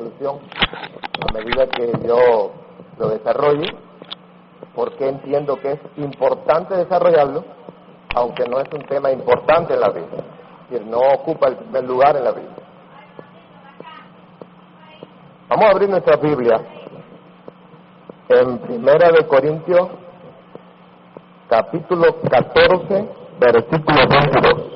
introducción a medida que yo lo desarrolle, porque entiendo que es importante desarrollarlo, aunque no es un tema importante en la Biblia, es decir, no ocupa el primer lugar en la Biblia. Vamos a abrir nuestra Biblia en 1 Corintios, capítulo 14, versículo 22.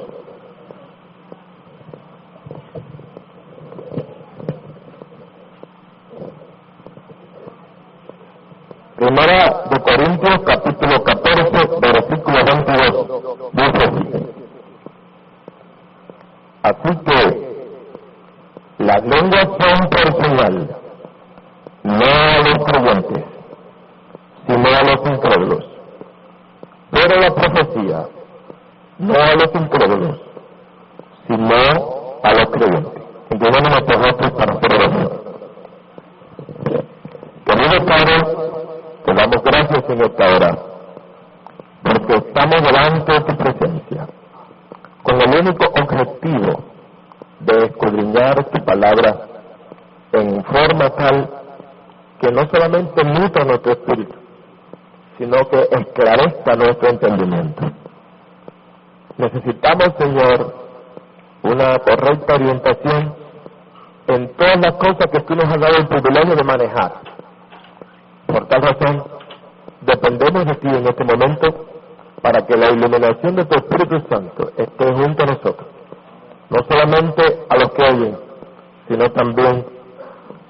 Primera de Corintios, capítulo 14, versículo 22, dice así: así que las lenguas son por señal, no a los creyentes, sino a los incrédulos, pero la profecía, no a los incrédulos, sino a los creyentes. Inclinamos nuestros rostros para hacer oración. Querido Padre, te damos gracias en esta hora, porque estamos delante de tu presencia, con el único objetivo de escudriñar tu palabra en forma tal que no solamente nutra nuestro espíritu, sino que esclarezca nuestro entendimiento. Necesitamos, Señor, una correcta orientación en todas las cosas que tú nos has dado el privilegio de manejar. Por tal razón, dependemos de ti en este momento para que la iluminación de tu Espíritu Santo esté junto a nosotros, no solamente a los que oyen, sino también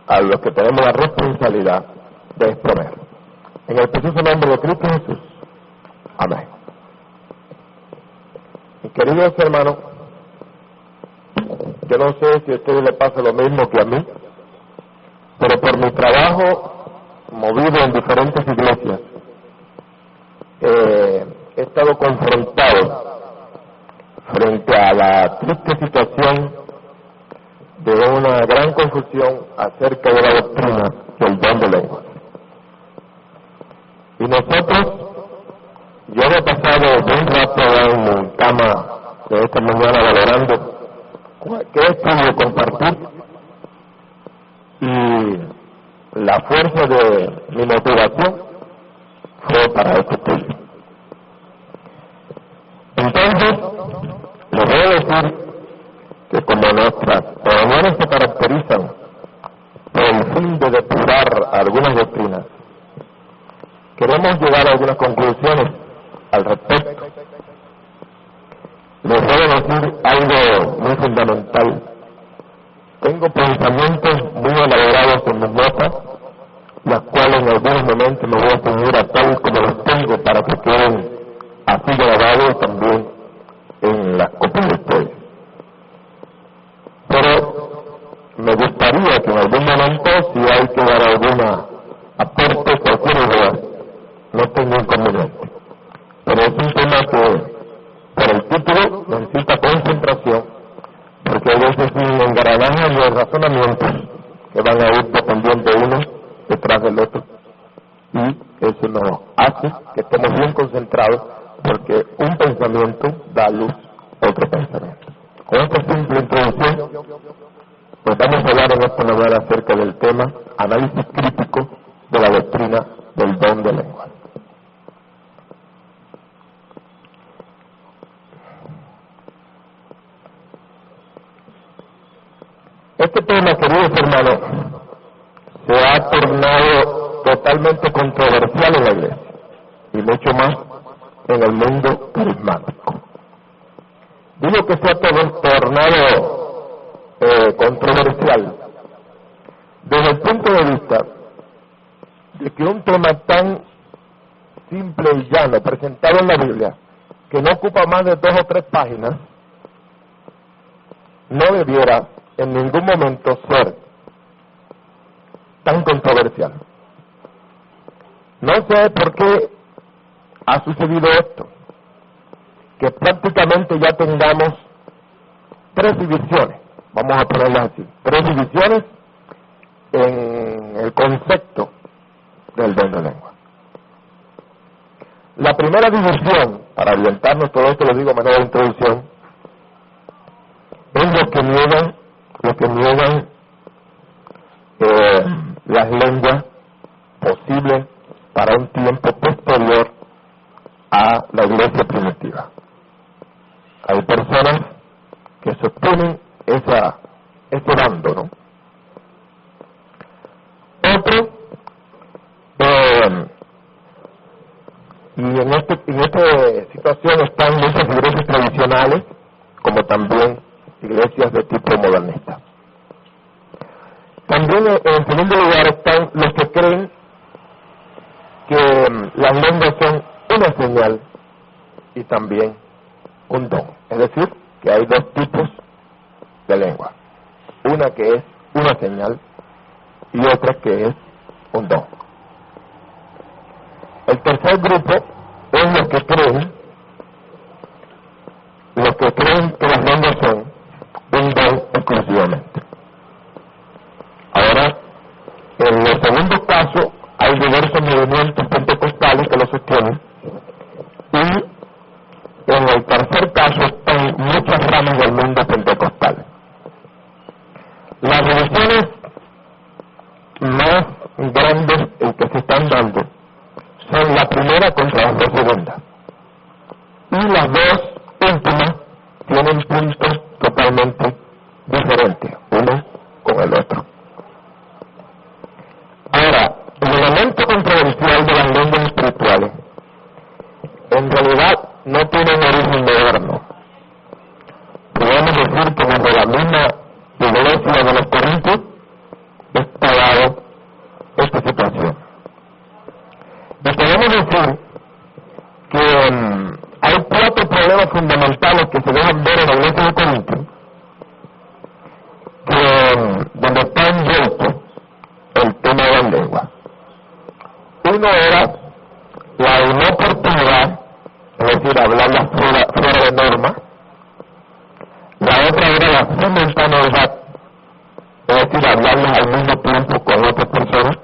a los que tenemos la responsabilidad de exponer. En el precioso nombre de Cristo Jesús. Amén. Mis queridos hermanos, yo no sé si a ustedes les pasa lo mismo que a mí, pero por mi trabajo movido en diferentes iglesias, he estado confrontado frente a la triste situación de una gran confusión acerca de la doctrina del don de lengua. Y nosotros, yo he pasado un rato en mi cama de esta mañana valorando qué estudio compartir, y la fuerza de mi motivación fue para este estudio. Entonces, les voy a decir que como nuestras reuniones se caracterizan por el fin de depurar algunas doctrinas, queremos llegar a algunas conclusiones al respecto. Les voy a decir algo muy fundamental. Tengo pensamientos muy elaborados en mis notas, las cuales en algunos momentos me voy a ceñir a tal como los tengo para que queden así grabados también en las copias de ustedes. Pero me gustaría que en algún momento, si hay que dar alguna aporte, cualquier idea, no tengo inconveniente. Pero es un tema que, por el título, necesita concentración, porque hay veces un engranaje de razonamientos que van a ir dependiendo uno detrás del otro, y eso nos hace que estemos bien concentrados, porque un pensamiento da luz a otro pensamiento. Con esta simple introducción, pues vamos a hablar en esta novela acerca del tema análisis crítico de la doctrina del don de lengua. Este tema, queridos hermanos, se ha tornado totalmente controversial en la iglesia, y mucho más en el mundo carismático. Digo que se ha tornado controversial desde el punto de vista de que un tema tan simple y llano presentado en la Biblia, que no ocupa más de 2 o 3 páginas, no debiera en ningún momento ser tan controversial. No sé por qué ha sucedido esto, que prácticamente ya tengamos 3 divisiones, vamos a ponerlas así, 3 divisiones en el concepto del don de lengua. La primera división, para orientarnos, todo esto lo digo a manera de introducción, es los que niegan las lenguas posibles para un tiempo posterior a la iglesia primitiva. Hay personas que sostienen ese bando, ¿no? Otro, y en esta situación están muchas iglesias tradicionales, como también iglesias de tipo modernista. También en segundo lugar están los que creen que las lenguas son una señal y también un don. Es decir, que hay dos tipos de lengua. Una que es una señal y otra que es un don. El tercer grupo es los que creen que las lenguas son un don exclusivamente. Ahora, en el segundo caso, hay diversos movimientos pentecostales que lo sostienen, y en el tercer caso están muchas ramas del mundo pentecostal. Las religiones más grandes que se están dando son la primera contra la segunda, y las dos últimas tienen puntos totalmente diferentes uno con el otro. Ahora, el elemento controversial de las lenguas espirituales en realidad no tiene un origen moderno. Podemos decir que desde la misma iglesia de los Corintios está dado esta situación. Y podemos decir que hay cuatro problemas fundamentales que se dejan ver en la iglesia de Corintios, donde está envuelto el tema de la lengua. Uno era la inoportunidad, es decir, hablarla fuera de norma. La otra era la simultaneidad, es decir, hablarlas al mismo tiempo con otras personas.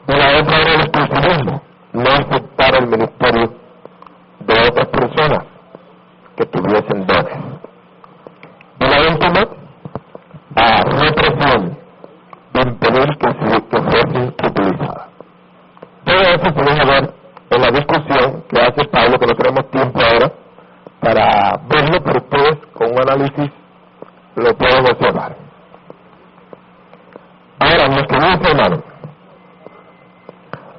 Y la otra era el exclusivismo, no aceptar el ministerio de otras personas que tuviesen dones. Y la última, la represión, de impedir que fuesen utilizadas. Todo eso se deja ver en la discusión que hace Pablo, que no tenemos tiempo ahora para verlo, pero ustedes con un análisis lo pueden observar. Ahora, mis queridos hermanos,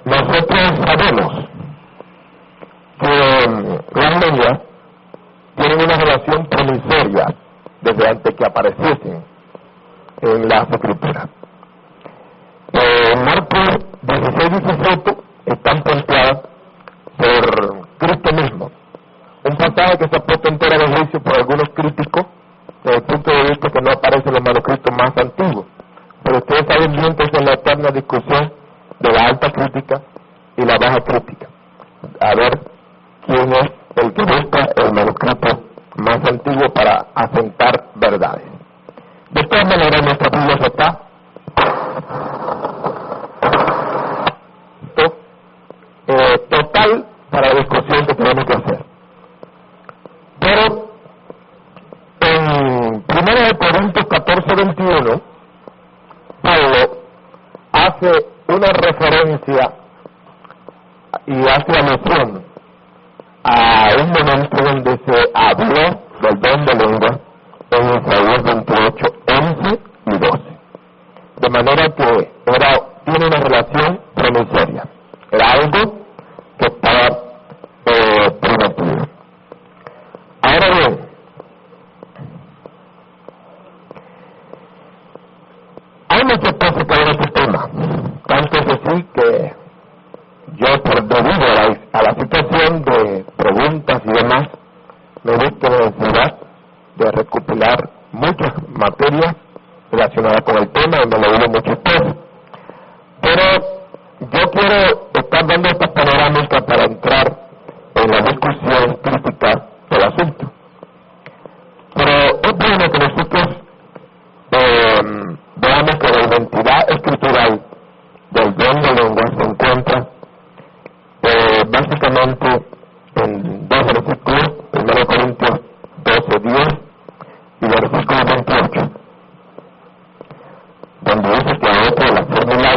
nosotros sabemos que las lenguas tienen una relación promisoria desde antes que apareciesen en las escrituras. Marcos 16 y 17 están planteadas por Cristo mismo. Un pasaje que se ha puesto en tela de juicio por algunos críticos desde el punto de vista que no aparece en los manuscritos más antiguos. Pero ustedes saben bien que es la eterna discusión de la alta crítica y la baja crítica. A ver quién es el que busca el manuscrito más antiguo para asentar verdades. De todas maneras, nuestra Biblia está total para la discusión que tenemos que hacer. Pero en 1 Corintios 14:21, Pablo hace una referencia y hace alusión a un momento donde se habló del don de lengua en Isaías 28, 11 y 12. De manera que tiene una relación promisoria. Era algo que estaba prometido. Ahora bien, hay muchas cosas que hay en este tema. Tanto es así que yo, debido a la situación de preguntas y demás, me he visto la necesidad de recopilar muchas materias relacionadas con el tema y me lo digo muchas cosas. Pero yo quiero estar dando esta panorámica para entrar en la discusión crítica del asunto. Pero es bueno que nosotros veamos que la identidad escritural del don de lengua se encuentra básicamente en dos versículos, 1 Corintios 12:10 y versículo 28, donde dice que a otro la fórmula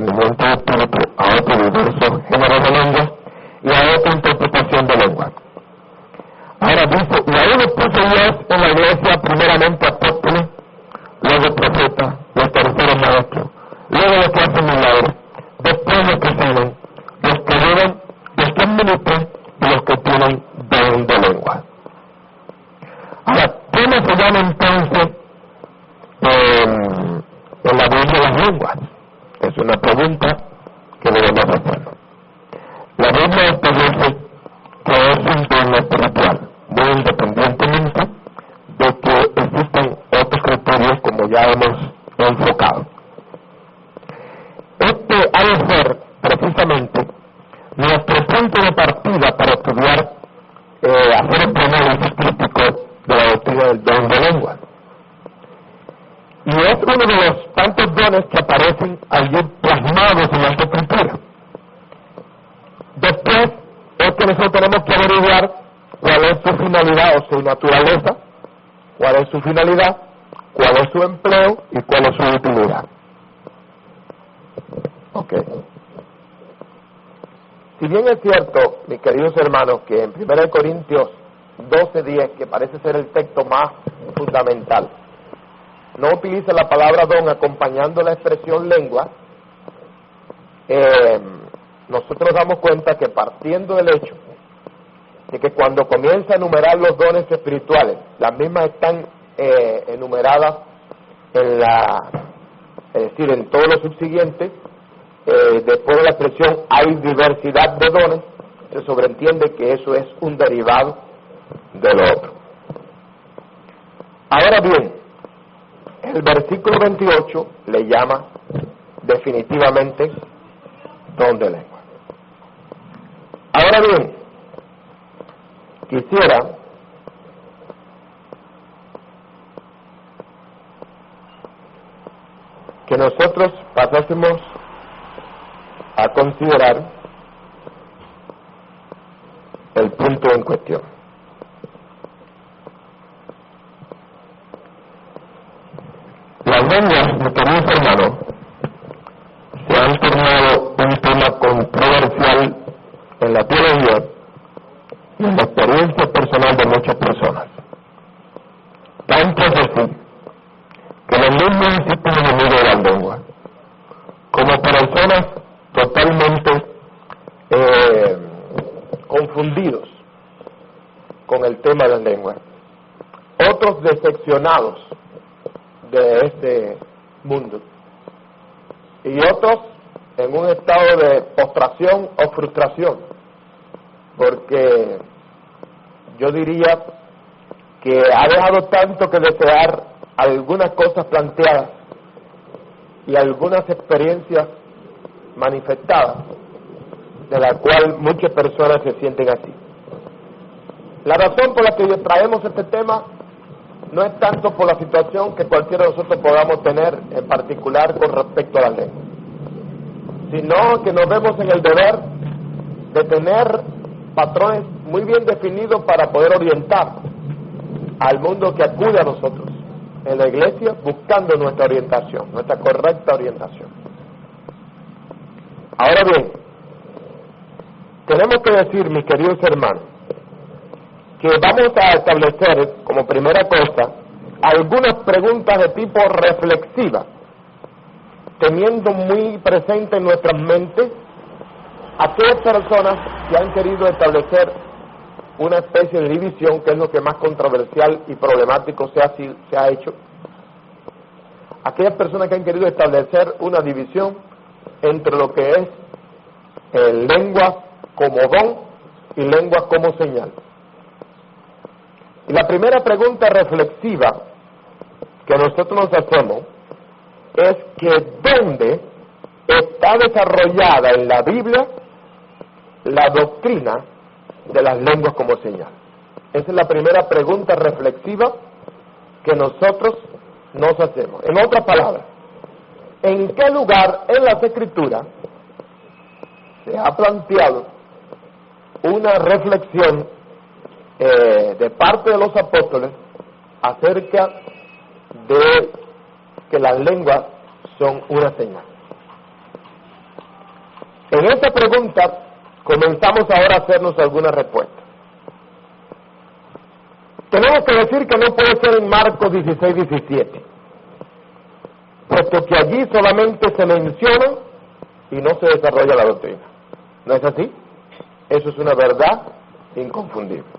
discernimiento de espíritu, a otro diversos géneros de lengua y a otra interpretación de lengua. Ahora dice, y ahí los puso Dios en la iglesia primeramente apóstoles, luego profetas, los terceros maestros, luego los que hacen milagros, después los que sirven, los que viven, los que administran y los que tienen don de lengua. Ahora, ¿cómo se llama entonces en la Biblia las lenguas? Es una pregunta que debemos hacer. La Biblia establece que es un don espiritual, muy independientemente de que existan otros criterios como ya hemos enfocado. Este ha de ser precisamente nuestro punto de partida para estudiar, hacer el análisis crítico de la doctrina del don de lengua. Y es uno de los tantos dones que aparecen allí plasmados en la Escritura. Después es que nosotros tenemos que averiguar cuál es su finalidad o su naturaleza, cuál es su finalidad, cuál es su empleo y cuál es su utilidad. Ok. Si bien es cierto, mis queridos hermanos, que en 1 Corintios 12:10, que parece ser el texto más fundamental, no utiliza la palabra don acompañando la expresión lengua, nosotros damos cuenta que partiendo del hecho de que cuando comienza a enumerar los dones espirituales, las mismas están enumeradas en es decir, en todos los subsiguientes, después de la expresión hay diversidad de dones, se sobreentiende que eso es un derivado de lo otro. Ahora bien, el versículo 28 le llama definitivamente don de lengua. Ahora bien, quisiera que nosotros pasásemos a considerar el punto en cuestión. Las lenguas, mis queridos hermanos, se han tornado un tema controversial en la teología y en la experiencia personal de muchas personas. Tanto es así que los mismos existen enemigos de la lengua, como personas totalmente confundidos con el tema de la lengua, otros decepcionados de este mundo y otros en un estado de postración o frustración, porque yo diría que ha dejado tanto que desear algunas cosas planteadas y algunas experiencias manifestadas, de la cual muchas personas se sienten así. La razón por la que traemos este tema no es tanto por la situación que cualquiera de nosotros podamos tener en particular con respecto a la lengua, sino que nos vemos en el deber de tener patrones muy bien definidos para poder orientar al mundo que acude a nosotros en la iglesia buscando nuestra orientación, nuestra correcta orientación. Ahora bien, tenemos que decir, mis queridos hermanos, que vamos a establecer como primera cosa algunas preguntas de tipo reflexiva, teniendo muy presente en nuestras mentes aquellas personas que han querido establecer una especie de división, que es lo que más controversial y problemático se ha hecho. Aquellas personas que han querido establecer una división entre lo que es lengua como don y lengua como señal. Y la primera pregunta reflexiva que nosotros nos hacemos es que ¿dónde está desarrollada en la Biblia la doctrina de las lenguas como señal? Esa es la primera pregunta reflexiva que nosotros nos hacemos. En otras palabras, ¿en qué lugar en las Escrituras se ha planteado una reflexión de parte de los apóstoles acerca de que las lenguas son una señal? En esta pregunta comenzamos ahora a hacernos algunas respuestas. Tenemos que decir que no puede ser en Marcos 16:17, puesto que allí solamente se menciona y no se desarrolla la doctrina. ¿No es así? Eso es una verdad inconfundible.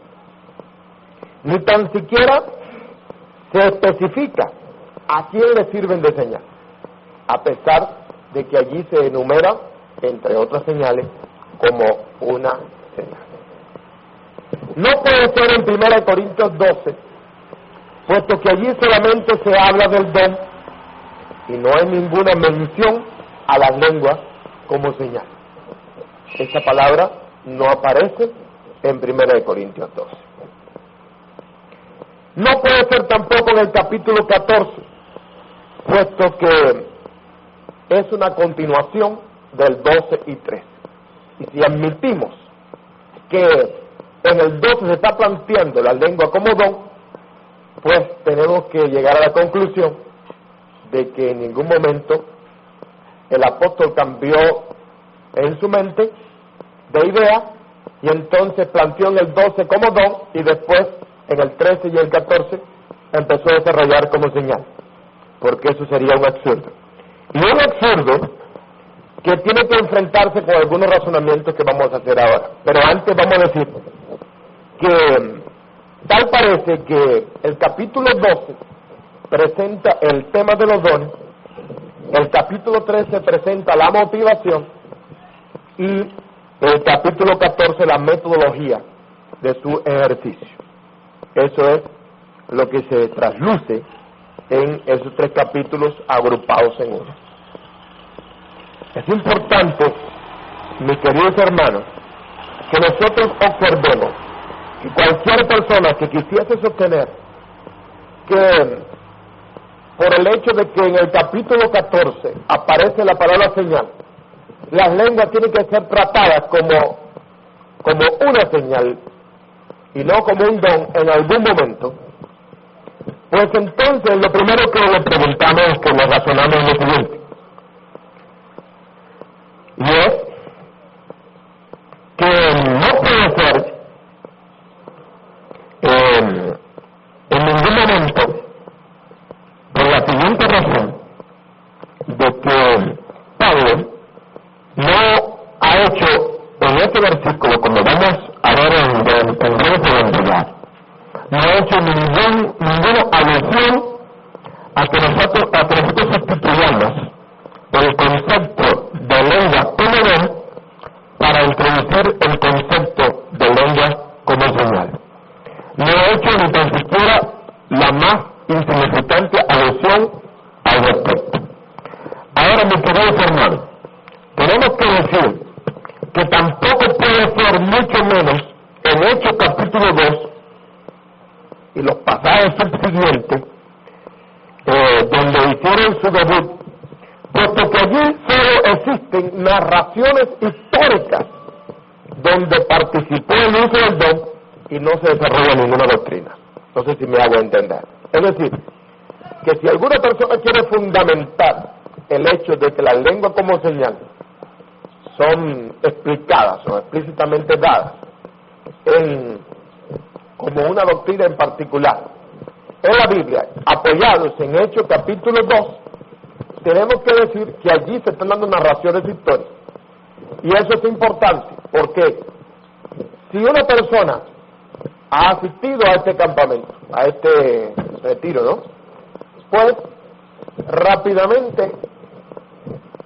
Ni tan siquiera se especifica a quién le sirven de señal, a pesar de que allí se enumera, entre otras señales, como una señal. No puede ser en 1 Corintios 12, puesto que allí solamente se habla del don y no hay ninguna mención a las lenguas como señal. Esa palabra no aparece en 1 Corintios 12. No puede ser tampoco en el capítulo 14, puesto que es una continuación del 12 y 13. Y si admitimos que en el 12 se está planteando la lengua como don, pues tenemos que llegar a la conclusión de que en ningún momento el apóstol cambió en su mente de idea y entonces planteó en el 12 como don y después en el 13 y el 14 empezó a desarrollar como señal, porque eso sería un absurdo. Y un absurdo que tiene que enfrentarse con algunos razonamientos que vamos a hacer ahora. Pero antes vamos a decir que tal parece que el capítulo 12 presenta el tema de los dones, el capítulo 13 presenta la motivación y el capítulo 14 la metodología de su ejercicio. Eso es lo que se trasluce en esos tres capítulos agrupados en uno. Es importante, mis queridos hermanos, que nosotros observemos que cualquier persona que quisiese sostener que por el hecho de que en el capítulo 14 aparece la palabra señal, las lenguas tienen que ser tratadas como una señal y no como un don en algún momento, pues entonces lo primero que le preguntamos es que le razonamos lo siguiente, y es que no puede ser en ningún momento, por la siguiente razón, de que Pablo no ha hecho en este versículo, como vamos a ver en el no ha hecho ninguna alusión a que nosotros sustituyamos el concepto de lengua como don para introducir el concepto de lengua como señal. No ha hecho ni tan siquiera la más insignificante alusión al respecto. Ahora, mis queridos hermanos, tenemos que decir que tampoco puede ser mucho menos en Hechos capítulo 2 y los pasajes subsiguientes donde hicieron su debut, puesto que allí solo existen narraciones históricas donde participó el uso del don y no se desarrolla ninguna doctrina. No sé si me hago entender. Es decir, que si alguna persona quiere fundamentar el hecho de que las lenguas como señal son explicadas, son explícitamente dadas como una doctrina en particular en la Biblia, apoyados en Hechos capítulo 2, tenemos que decir que allí se están dando narraciones históricas. Y eso es importante, porque si una persona ha asistido a este campamento, a este retiro, ¿no?, pues rápidamente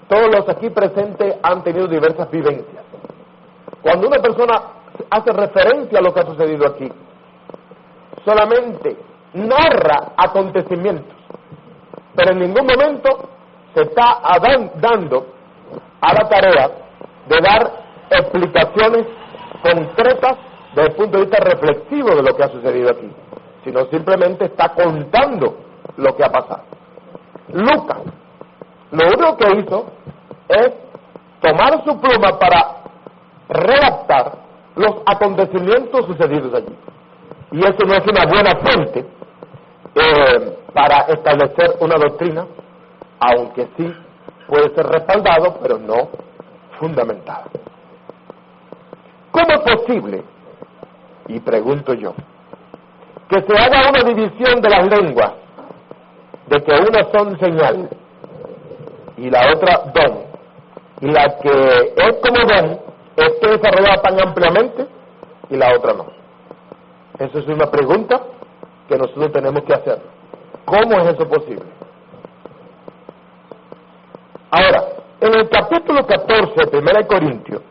todos los aquí presentes han tenido diversas vivencias. Cuando una persona hace referencia a lo que ha sucedido aquí, solamente narra acontecimientos, pero en ningún momento se está dando a la tarea de dar explicaciones concretas desde el punto de vista reflexivo de lo que ha sucedido aquí, sino simplemente está contando lo que ha pasado. Lucas lo único que hizo es tomar su pluma para redactar los acontecimientos sucedidos allí. Y eso no es una buena fuente para establecer una doctrina, aunque sí puede ser respaldado, pero no fundamental. ¿Cómo es posible, y pregunto yo, que se haga una división de las lenguas, de que unas son señal y la otra don, y la que es como don esté desarrollada tan ampliamente y la otra no? Eso es una pregunta que nosotros tenemos que hacer. ¿Cómo es eso posible? Ahora, en el capítulo 14 de 1 Corintios,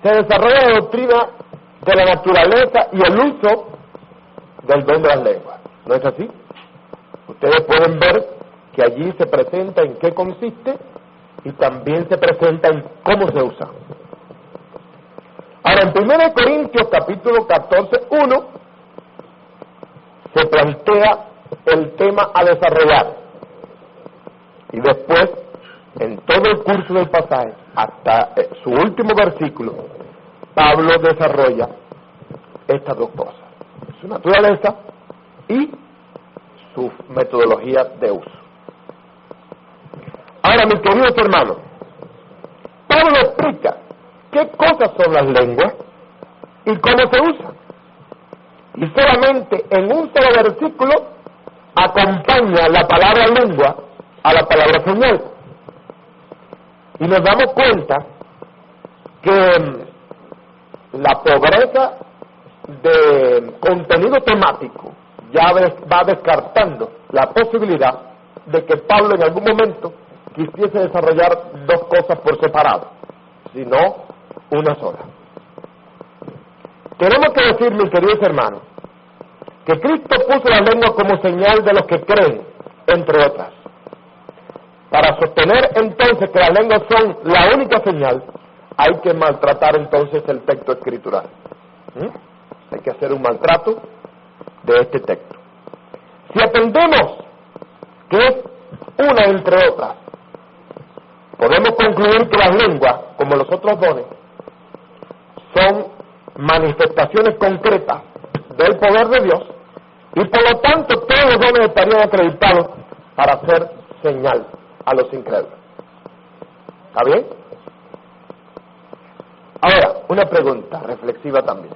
se desarrolla la doctrina de la naturaleza y el uso del don de las lenguas. ¿No es así? Ustedes pueden ver que allí se presenta en qué consiste y también se presenta en cómo se usa. Ahora, en 1 Corintios capítulo 14, 1, se plantea el tema a desarrollar. Y después, en todo el curso del pasaje, hasta su último versículo, Pablo desarrolla estas dos cosas: su naturaleza y su metodología de uso. Ahora, mis queridos hermanos, Pablo explica qué cosas son las lenguas y cómo se usan. Y solamente en un solo versículo acompaña la palabra lengua a la palabra señal. Y nos damos cuenta que la pobreza de contenido temático ya va descartando la posibilidad de que Pablo en algún momento quisiese desarrollar dos cosas por separado, sino una sola. Tenemos que decir, mis queridos hermanos, que Cristo puso la lengua como señal de los que creen, entre otras. Para sostener entonces que las lenguas son la única señal, hay que maltratar entonces el texto escritural. Hay que hacer un maltrato de este texto. Si atendemos que es una entre otras, podemos concluir que las lenguas, como los otros dones, son manifestaciones concretas del poder de Dios, y por lo tanto todos los dones estarían acreditados para hacer señal a los incrédulos. ¿Está bien? Ahora, una pregunta reflexiva también.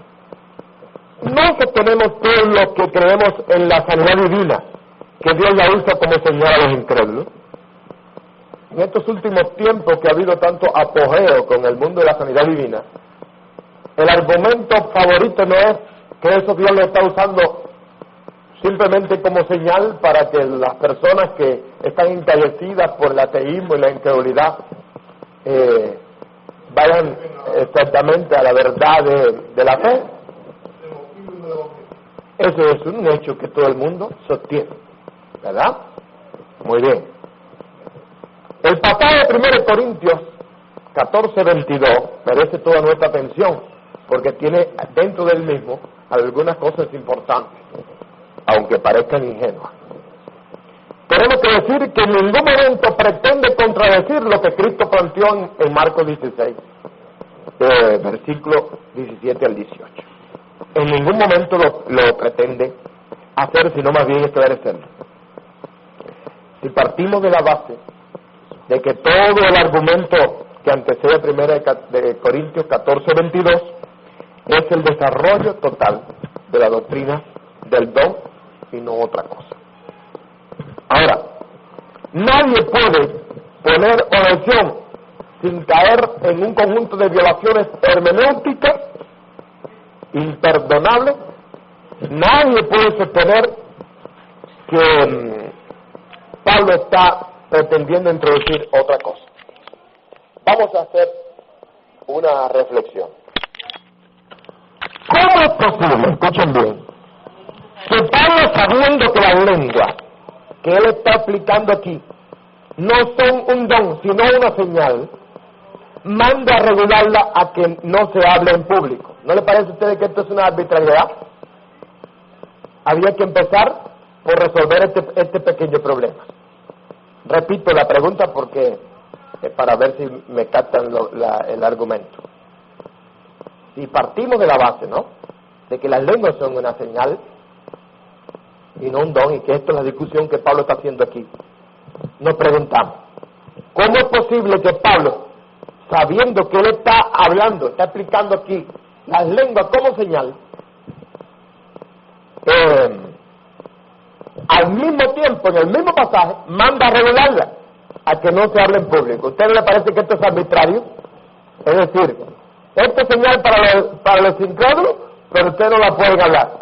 ¿No sostenemos todos los que creemos en la sanidad divina que Dios la usa como señal a los incrédulos? En estos últimos tiempos que ha habido tanto apogeo con el mundo de la sanidad divina, el argumento favorito no es que eso Dios lo está usando simplemente como señal para que las personas que están encallecidas por el ateísmo y la incredulidad vayan exactamente a la verdad de la fe. Eso es un hecho que todo el mundo sostiene, ¿verdad? Muy bien. El pasaje de 1 Corintios 14, 22 merece toda nuestra atención, porque tiene dentro del mismo algunas cosas importantes, aunque parezcan ingenuas. Tenemos que decir que en ningún momento pretende contradecir lo que Cristo planteó en Marcos 16, versículo 17 al 18. En ningún momento lo pretende hacer, sino más bien esclarecerlo. Si partimos de la base de que todo el argumento que antecede 1 de Corintios 14, 22 es el desarrollo total de la doctrina del don y no otra cosa. Ahora, nadie puede poner oración sin caer en un conjunto de violaciones hermenéuticas imperdonables. Nadie puede sostener que Pablo está pretendiendo introducir otra cosa. Vamos a hacer una reflexión. ¿Cómo es posible, escuchen bien, que Pablo, sabiendo que las lenguas que él está explicando aquí no son un don, sino una señal, manda a regularla a que no se hable en público? ¿No le parece a ustedes que esto es una arbitrariedad? Había que empezar por resolver este pequeño problema. Repito la pregunta porque para ver si me captan el argumento. Si partimos de la base, ¿no?, de que las lenguas son una señal y no un don, y que esto es la discusión que Pablo está haciendo aquí, nos preguntamos, ¿cómo es posible que Pablo, sabiendo que él está hablando, está explicando aquí las lenguas como señal, al mismo tiempo, en el mismo pasaje, manda a revelarla, a que no se hable en público. ¿A usted no le parece que esto es arbitrario? Es decir, esto es señal para los incrédulos, pero ustedes no la pueden hablar.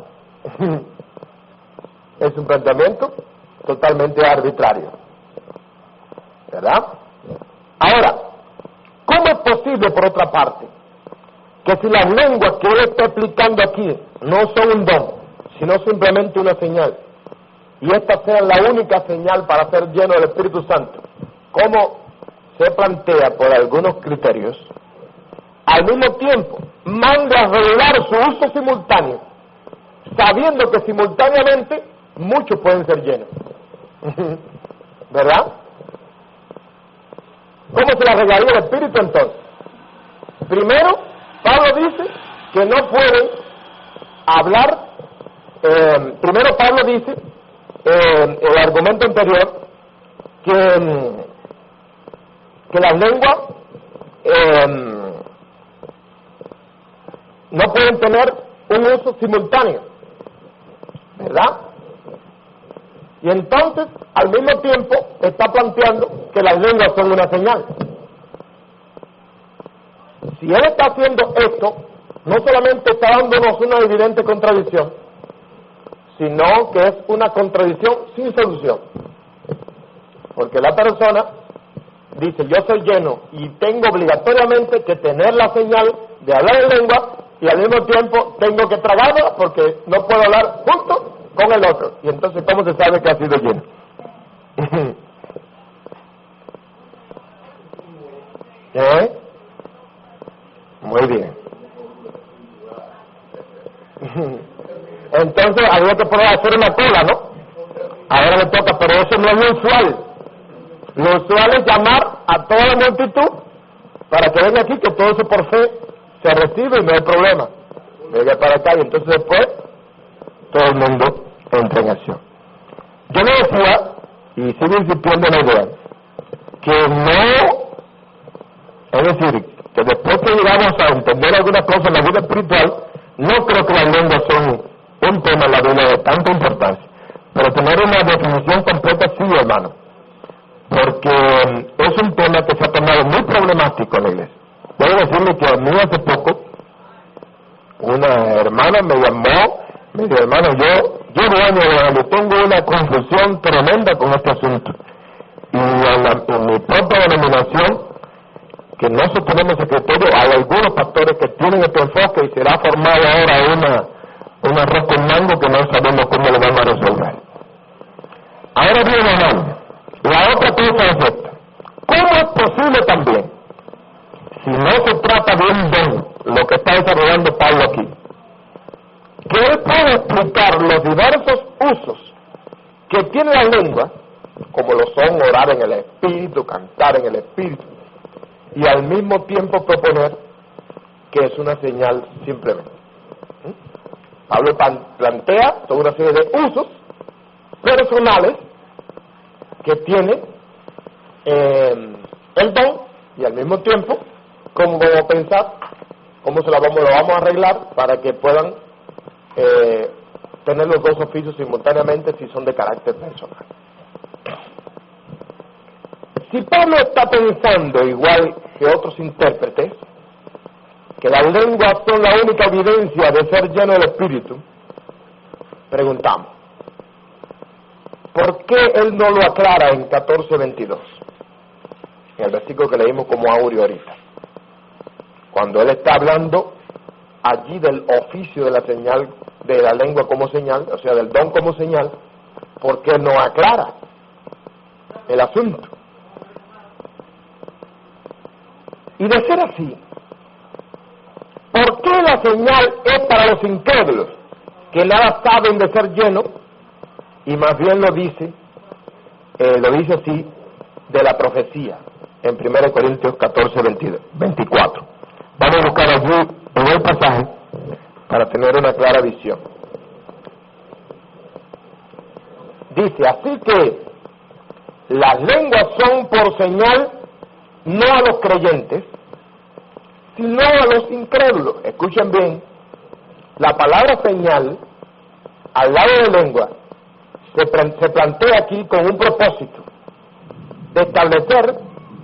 Es un planteamiento totalmente arbitrario, ¿verdad? Ahora, ¿cómo es posible, por otra parte, que si las lenguas que él está explicando aquí no son un don, sino simplemente una señal, y esta sea la única señal para ser lleno del Espíritu Santo, como se plantea por algunos criterios, al mismo tiempo manda a revelar su uso simultáneo, sabiendo que simultáneamente muchos pueden ser llenos? ¿Verdad? ¿Cómo se la regalaría el Espíritu entonces? Primero, Pablo dice que no pueden hablar, primero Pablo dice, el argumento anterior, que las lenguas no pueden tener un uso simultáneo, ¿verdad? Y entonces, al mismo tiempo, está planteando que las lenguas son una señal. Si él está haciendo esto, no solamente está dándonos una evidente contradicción, sino que es una contradicción sin solución. Porque la persona dice, yo soy lleno y tengo obligatoriamente que tener la señal de hablar en lengua, y al mismo tiempo tengo que tragarla porque no puedo hablar junto con el otro. Y entonces, ¿cómo se sabe que ha sido lleno? ¿Eh? Muy bien. Entonces había que poder hacer una cola, ¿no? Ahora le toca, pero eso no es lo usual. Lo usual es llamar a toda la multitud para que venga aquí, que todo eso por fe se recibe y no hay problema. Venga para acá y entonces después todo el mundo entra en acción. Yo le decía, y sigo insistiendo en la idea, que no, es decir, que después que llegamos a entender algunas cosas en la vida espiritual, no creo que las lenguas son un tema en la Biblia de tanta importancia, pero tener una definición completa sí, hermano, porque es un tema que se ha tornado muy problemático en la iglesia. Debo decirle que a mí hace poco una hermana me llamó, me dijo, hermano, yo tengo una confusión tremenda con este asunto, y en mi propia denominación, que nosotros tenemos secretario, hay algunos pastores que tienen este enfoque y será formado ahora una arroz con mango que no sabemos cómo lo van a resolver. Ahora bien, hermano, la otra cosa es esta. ¿Cómo es posible también, si no se trata de un don, lo que está desarrollando Pablo aquí, que él puede explicar los diversos usos que tiene la lengua, como lo son orar en el Espíritu, cantar en el Espíritu, y al mismo tiempo proponer que es una señal simplemente? Pablo plantea toda una serie de usos personales que tiene el don, y al mismo tiempo cómo vamos a pensar, cómo lo vamos a arreglar para que puedan tener los dos oficios simultáneamente si son de carácter personal. Si Pablo está pensando, igual que otros intérpretes, que las lenguas son la única evidencia de ser lleno del Espíritu, preguntamos, ¿por qué él no lo aclara en 14:22? En el versículo que leímos como audio ahorita. Cuando él está hablando allí del oficio de la señal, de la lengua como señal, o sea, del don como señal, ¿por qué no aclara el asunto? Y de ser así, ¿por qué la señal es para los incrédulos, que nada saben de ser llenos, y más bien lo dice así, de la profecía, en 1 Corintios 14:24? Vamos a buscar allí en el pasaje para tener una clara visión. Dice, así que las lenguas son por señal no a los creyentes, sino a los incrédulos. Escuchen bien, la palabra señal, al lado de lengua, se plantea aquí con un propósito de establecer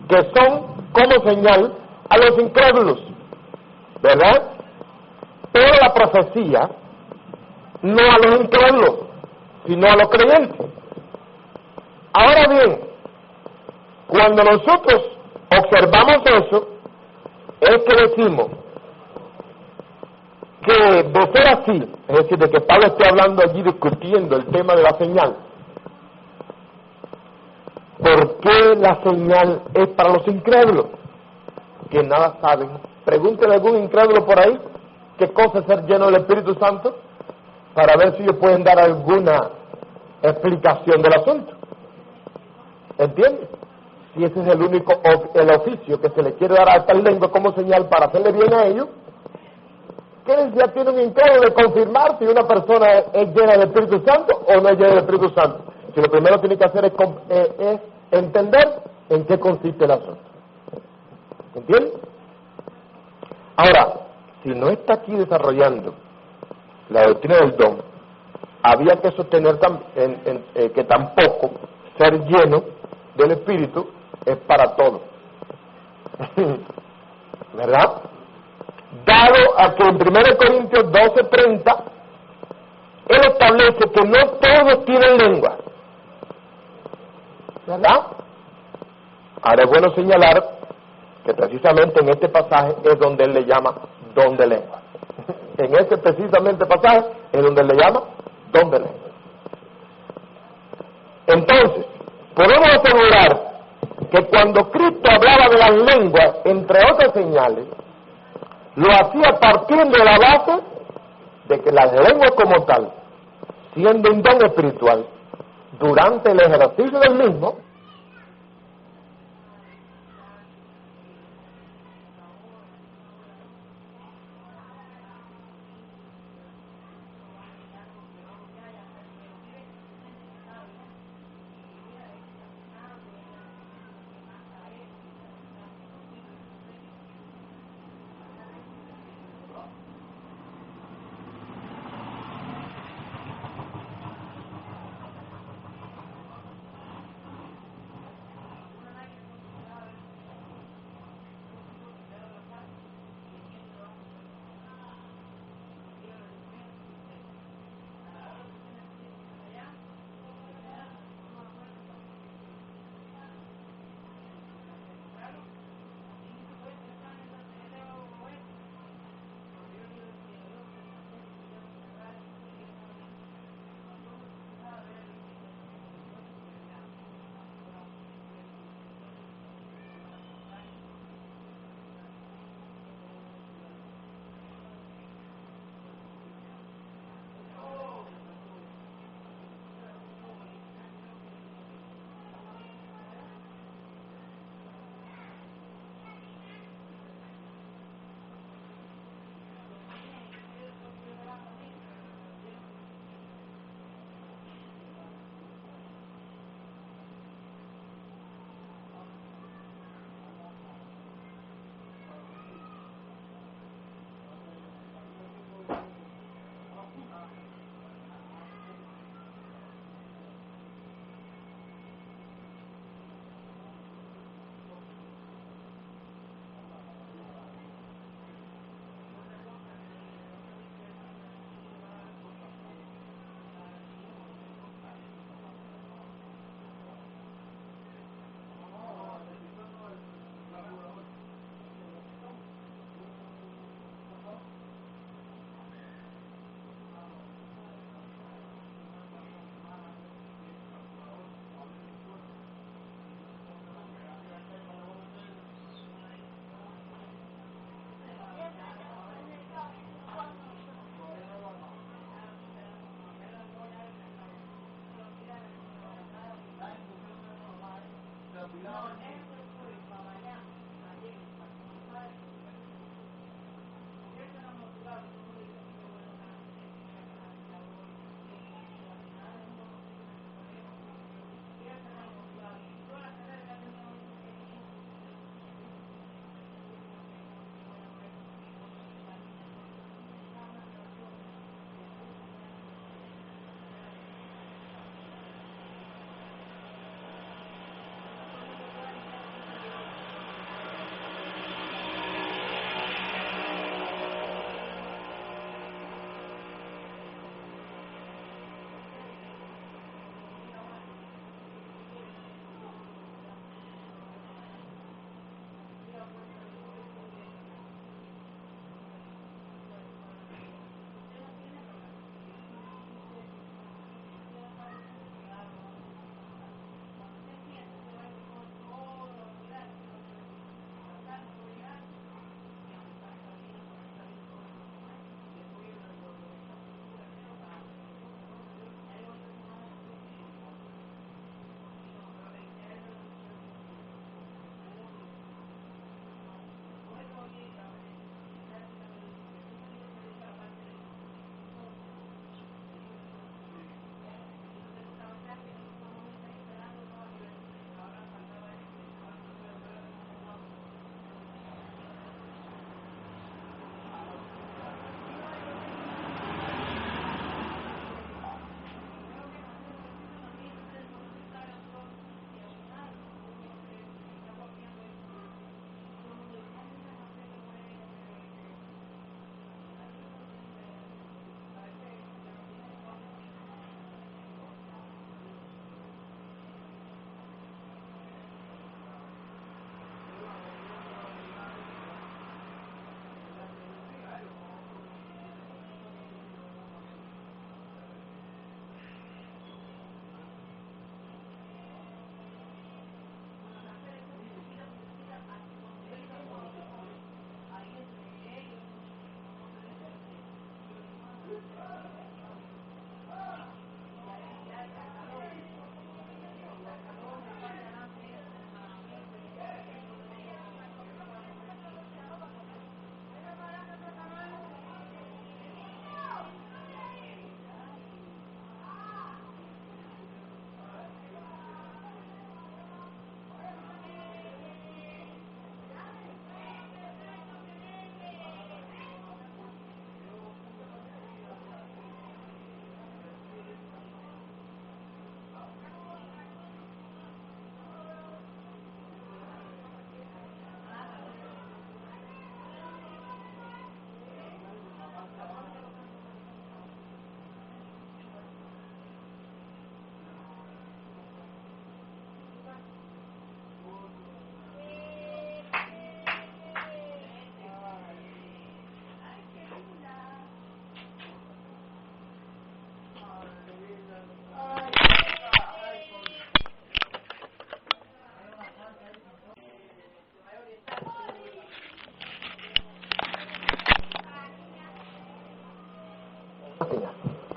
que son como señal a los incrédulos, ¿verdad? Pero la profecía no a los incrédulos, sino a los creyentes. Ahora bien, cuando nosotros observamos eso, es que decimos que de ser así, es decir, de que Pablo esté hablando allí discutiendo el tema de la señal, ¿por qué la señal es para los incrédulos? Que nada saben. Pregúntenle a algún incrédulo por ahí qué cosa es ser lleno del Espíritu Santo, para ver si ellos pueden dar alguna explicación del asunto. ¿Entiendes? Si ese es el único el oficio que se le quiere dar a esta lengua como señal para hacerle bien a ellos, ¿qué necesidad tiene un incrédulo de confirmar si una persona es llena del Espíritu Santo o no es llena del Espíritu Santo? Si lo primero que tiene que hacer es entender en qué consiste el asunto. ¿Entiendes? Ahora, si no está aquí desarrollando la doctrina del don, había que sostener que tampoco ser lleno del Espíritu es para todos. ¿Verdad? Dado a que en 1 Corintios 12:30 él establece que no todos tienen lengua. ¿Verdad? Ahora es bueno señalar que precisamente en este pasaje es donde él le llama don de lengua. En este precisamente pasaje es donde él le llama don de lengua. Entonces, podemos asegurar que cuando Cristo hablaba de las lenguas, entre otras señales, lo hacía partiendo de la base de que las lenguas como tal, siendo un don espiritual, durante el ejercicio del mismo,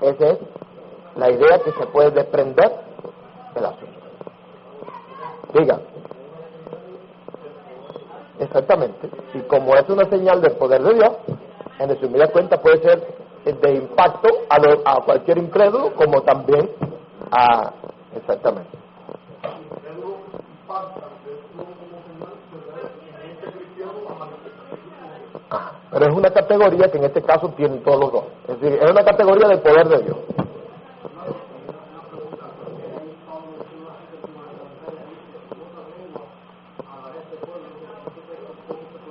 Esa es la idea que se puede desprender del asunto. Diga. Exactamente. Y como es una señal del poder de Dios, en resumida cuenta puede ser de impacto a cualquier incrédulo, como también a... Exactamente. Pero es una categoría que en este caso tienen todos los dos. Es decir, es una categoría del poder de Dios.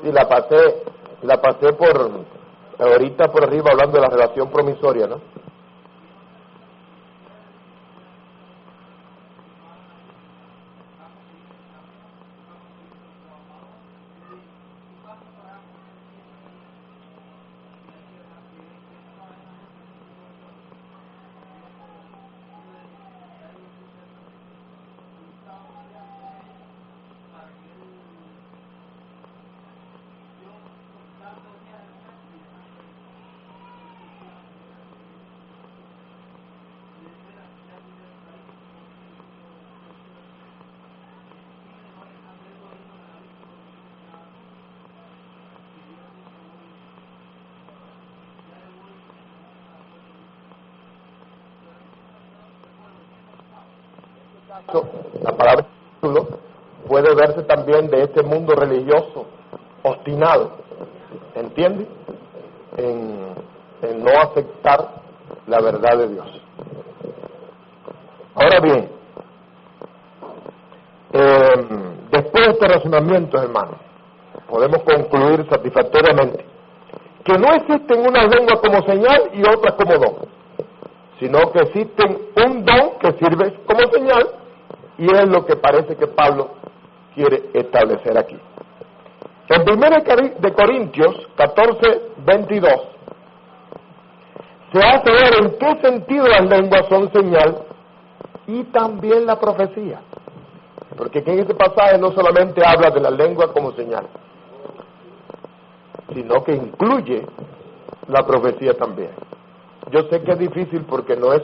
Y la pasé por ahorita por arriba hablando de la relación promisoria, ¿no? La palabra puede verse también de este mundo religioso obstinado, ¿entiende? En no aceptar la verdad de Dios. Ahora bien, después de este razonamiento, hermanos, podemos concluir satisfactoriamente que no existen unas lenguas como señal y otras como don, sino que existen un don que sirve como señal, y es lo que parece que Pablo quiere establecer aquí. En 1 de Corintios 14:22 se hace ver en qué sentido las lenguas son señal y también la profecía, porque aquí en este pasaje no solamente habla de la lengua como señal, sino que incluye la profecía también. Yo sé que es difícil porque no es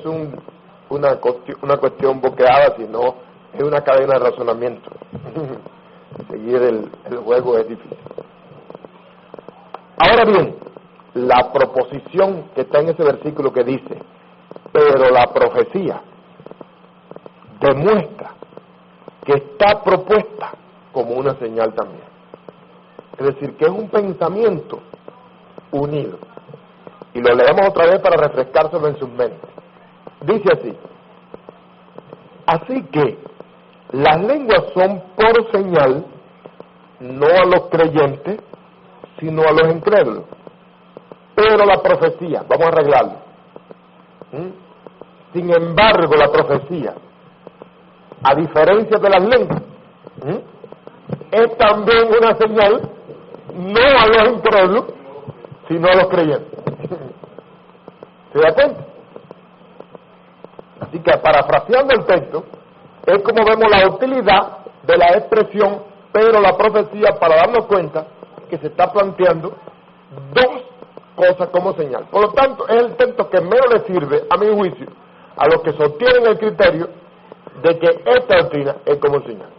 una cuestión boqueada, sino es una cadena de razonamiento. Seguir el juego es difícil. Ahora bien, la proposición que está en ese versículo que dice, pero la profecía, demuestra que está propuesta como una señal también. Es decir, que es un pensamiento unido. Y lo leemos otra vez para refrescárselo en sus mentes. Dice así: así que las lenguas son por señal, no a los creyentes, sino a los incrédulos. Pero la profecía, vamos a arreglarlo. Sin embargo, la profecía, a diferencia de las lenguas, es también una señal, no a los incrédulos, sino a los creyentes. ¿Se da cuenta? Así que, parafraseando el texto, es como vemos la utilidad de la expresión pero la profecía, para darnos cuenta que se está planteando dos cosa como señal. Por lo tanto, es el texto que menos le sirve, a mi juicio, a los que sostienen el criterio de que esta doctrina es como señal.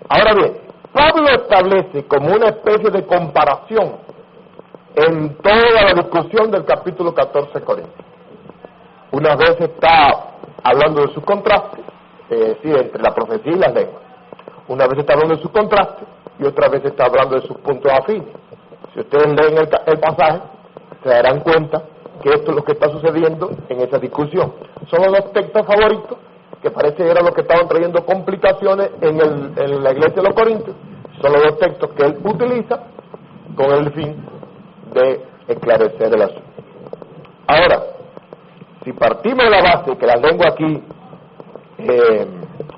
Ahora bien, Pablo establece como una especie de comparación en toda la discusión del capítulo 14 de Corintios. Una vez está hablando de sus contrastes, es decir, entre la profecía y las lenguas. Una vez está hablando de sus contrastes y otra vez está hablando de sus puntos afines. Si ustedes leen el pasaje, se darán cuenta que esto es lo que está sucediendo en esa discusión. Son los dos textos favoritos, que parece que eran los que estaban trayendo complicaciones en la iglesia de los Corintios. Son los dos textos que él utiliza con el fin de esclarecer el asunto. Ahora, si partimos de la base que las lenguas aquí,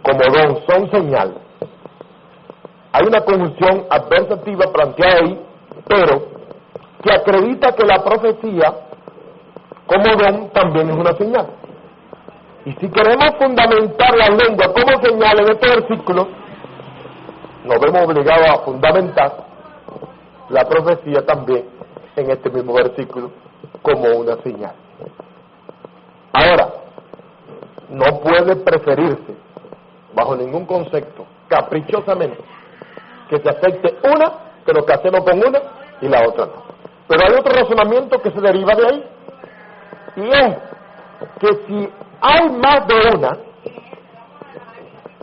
como don, son señal, hay una conjunción adversativa planteada ahí, pero que acredita que la profecía, como don, también es una señal. Y si queremos fundamentar la lengua como señal en este versículo, nos vemos obligados a fundamentar la profecía también en este mismo versículo como una señal. Ahora, no puede preferirse, bajo ningún concepto, caprichosamente, que se acepte una, que lo que hacemos con una y la otra no. Pero hay otro razonamiento que se deriva de ahí, y es que si hay más de una,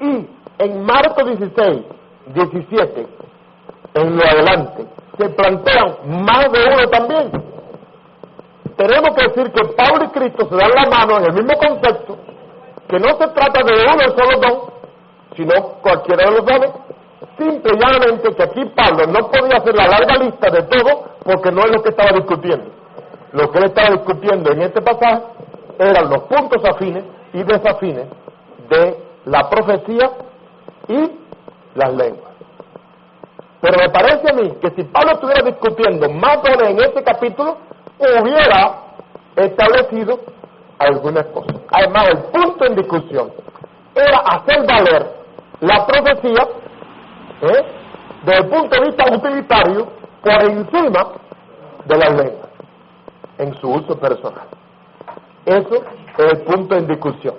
y en Marcos 16, 17, en lo adelante, se plantean más de uno también, tenemos que decir que Pablo y Cristo se dan la mano en el mismo concepto, que no se trata de uno solo don, sino cualquiera de los dones, simple y llanamente que aquí Pablo no podía hacer la larga lista de todo, porque no es lo que estaba discutiendo. Lo que él estaba discutiendo en este pasaje eran los puntos afines y desafines de la profecía y las lenguas. Pero me parece a mí que si Pablo estuviera discutiendo más dones en este capítulo, hubiera establecido algunas cosas. Además, el punto en discusión era hacer valer la profecía desde el punto de vista utilitario por encima de las lenguas en su uso personal. Eso es el punto en discusión.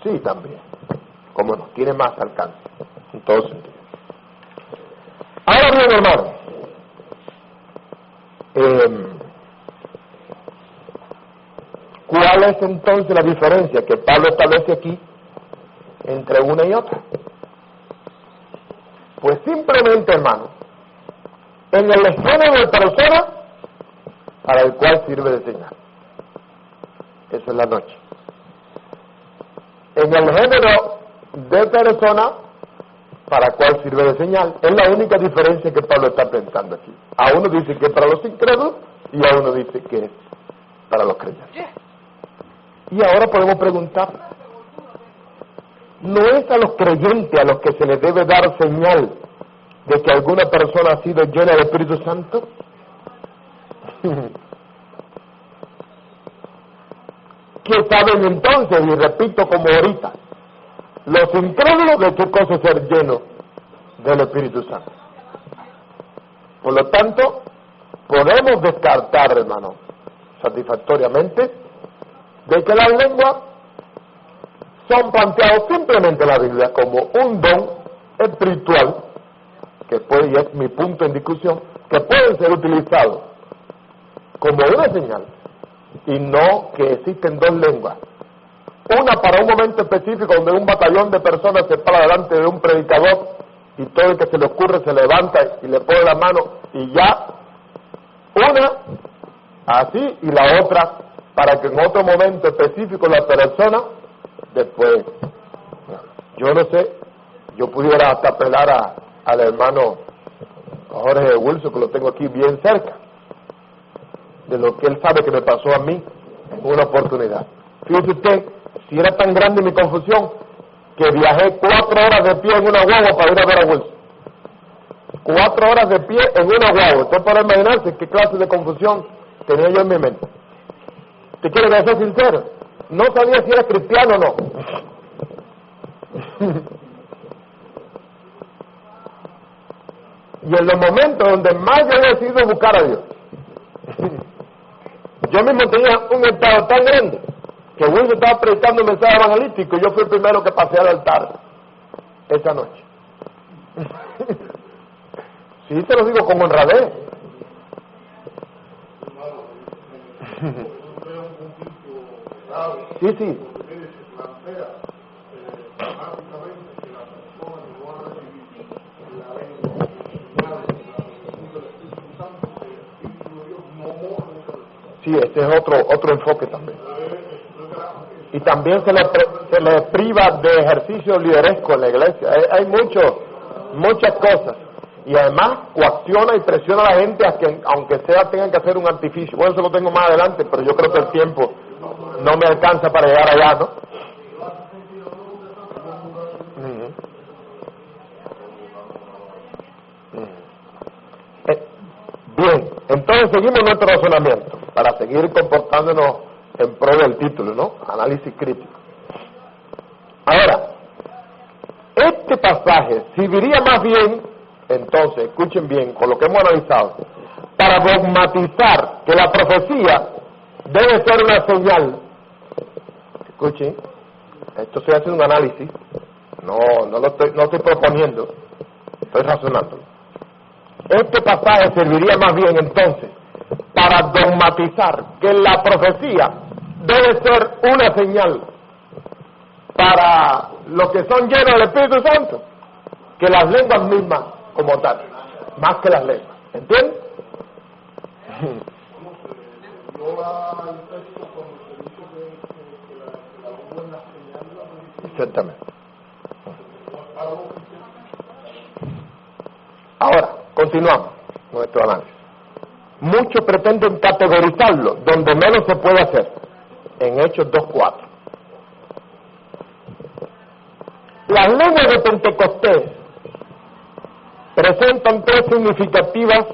Sí, también. Como no, tiene más alcance en todo sentido. Ahora bien, hermano, ¿cuál es entonces la diferencia que Pablo establece aquí entre una y otra? Pues simplemente, hermano, en el género de persona para el cual sirve de señal. Eso es la noche. En el género de persona para cual sirve de señal. Es la única diferencia que Pablo está pensando aquí. A uno dice que es para los incrédulos y a uno dice que es para los creyentes. Y ahora podemos preguntar, ¿no es a los creyentes a los que se les debe dar señal de que alguna persona ha sido llena del Espíritu Santo? ¿Qué saben entonces? Y repito como ahorita, los incrédulos de qué cosa es ser lleno del Espíritu Santo. Por lo tanto, podemos descartar, hermano, satisfactoriamente, de que las lenguas son planteadas simplemente en la Biblia como un don espiritual, que puede, y es mi punto en discusión, que pueden ser utilizados como una señal, y no que existen dos lenguas. Una para un momento específico donde un batallón de personas se para delante de un predicador y todo el que se le ocurre se levanta y le pone la mano y ya. Una así y la otra para que en otro momento específico la persona después, yo no sé, yo pudiera hasta apelar al hermano Jorge Wilson, que lo tengo aquí bien cerca, de lo que él sabe que me pasó a mí en una oportunidad. Fíjese usted, si era tan grande mi confusión, que viajé 4 horas de pie en una guagua para ir a ver a Wilson. 4 horas de pie en una guagua. Usted puede imaginarse qué clase de confusión tenía yo en mi mente. ¿Te quiere que sea sincero? No sabía si era cristiano o no. Y en los momentos donde más yo he decidido buscar a Dios, yo mismo tenía un estado tan grande que Wilson estaba predicando un mensaje evangelístico y yo fui el primero que pasé al altar esa noche. Sí, te lo digo con honradez. Sí, sí. Sí, este es otro enfoque también. Y también se le priva de ejercicio lideresco en la iglesia. Hay muchas cosas. Y además coacciona y presiona a la gente a que, aunque sea, tengan que hacer un artificio. Bueno, eso lo tengo más adelante, pero yo creo que el tiempo no me alcanza para llegar allá, ¿no? Bien, entonces seguimos nuestro razonamiento para seguir comportándonos en pro del título, ¿no? Análisis crítico. Ahora, este pasaje serviría más bien, entonces, escuchen bien, con lo que hemos analizado, para dogmatizar que la profecía debe ser una señal. Escuchen, esto estoy haciendo un análisis, no estoy proponiendo, estoy razonando. Este pasaje serviría más bien entonces para dogmatizar que la profecía debe ser una señal para los que son llenos del Espíritu Santo, que las lenguas mismas como tal, más que las lenguas. ¿Entiendes? Exactamente. Ahora, continuamos nuestro análisis. Muchos pretenden categorizarlo donde menos se puede hacer, en Hechos 2:4. Las lenguas de Pentecostés presentan tres significativas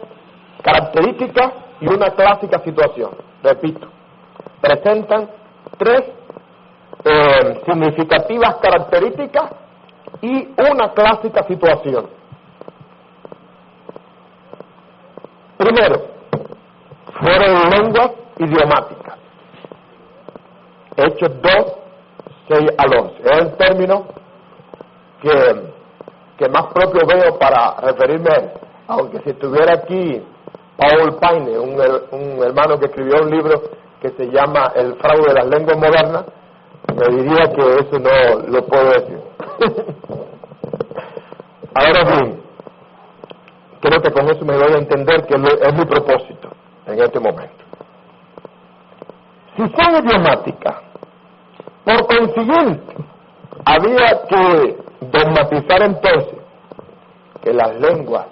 características y una clásica situación. Repito, presentan tres significativas características y una clásica situación. Primero, fueron lenguas idiomáticas. Hechos 2:6-11. Es el término que más propio veo para referirme a él. Aunque si estuviera aquí Paul Paine, un hermano que escribió un libro que se llama El fraude de las lenguas modernas, me diría que eso no lo puedo decir. Ahora bien, creo que con eso me doy a entender que es mi propósito en este momento. Si son idiomáticas, por consiguiente, había que dogmatizar entonces que las lenguas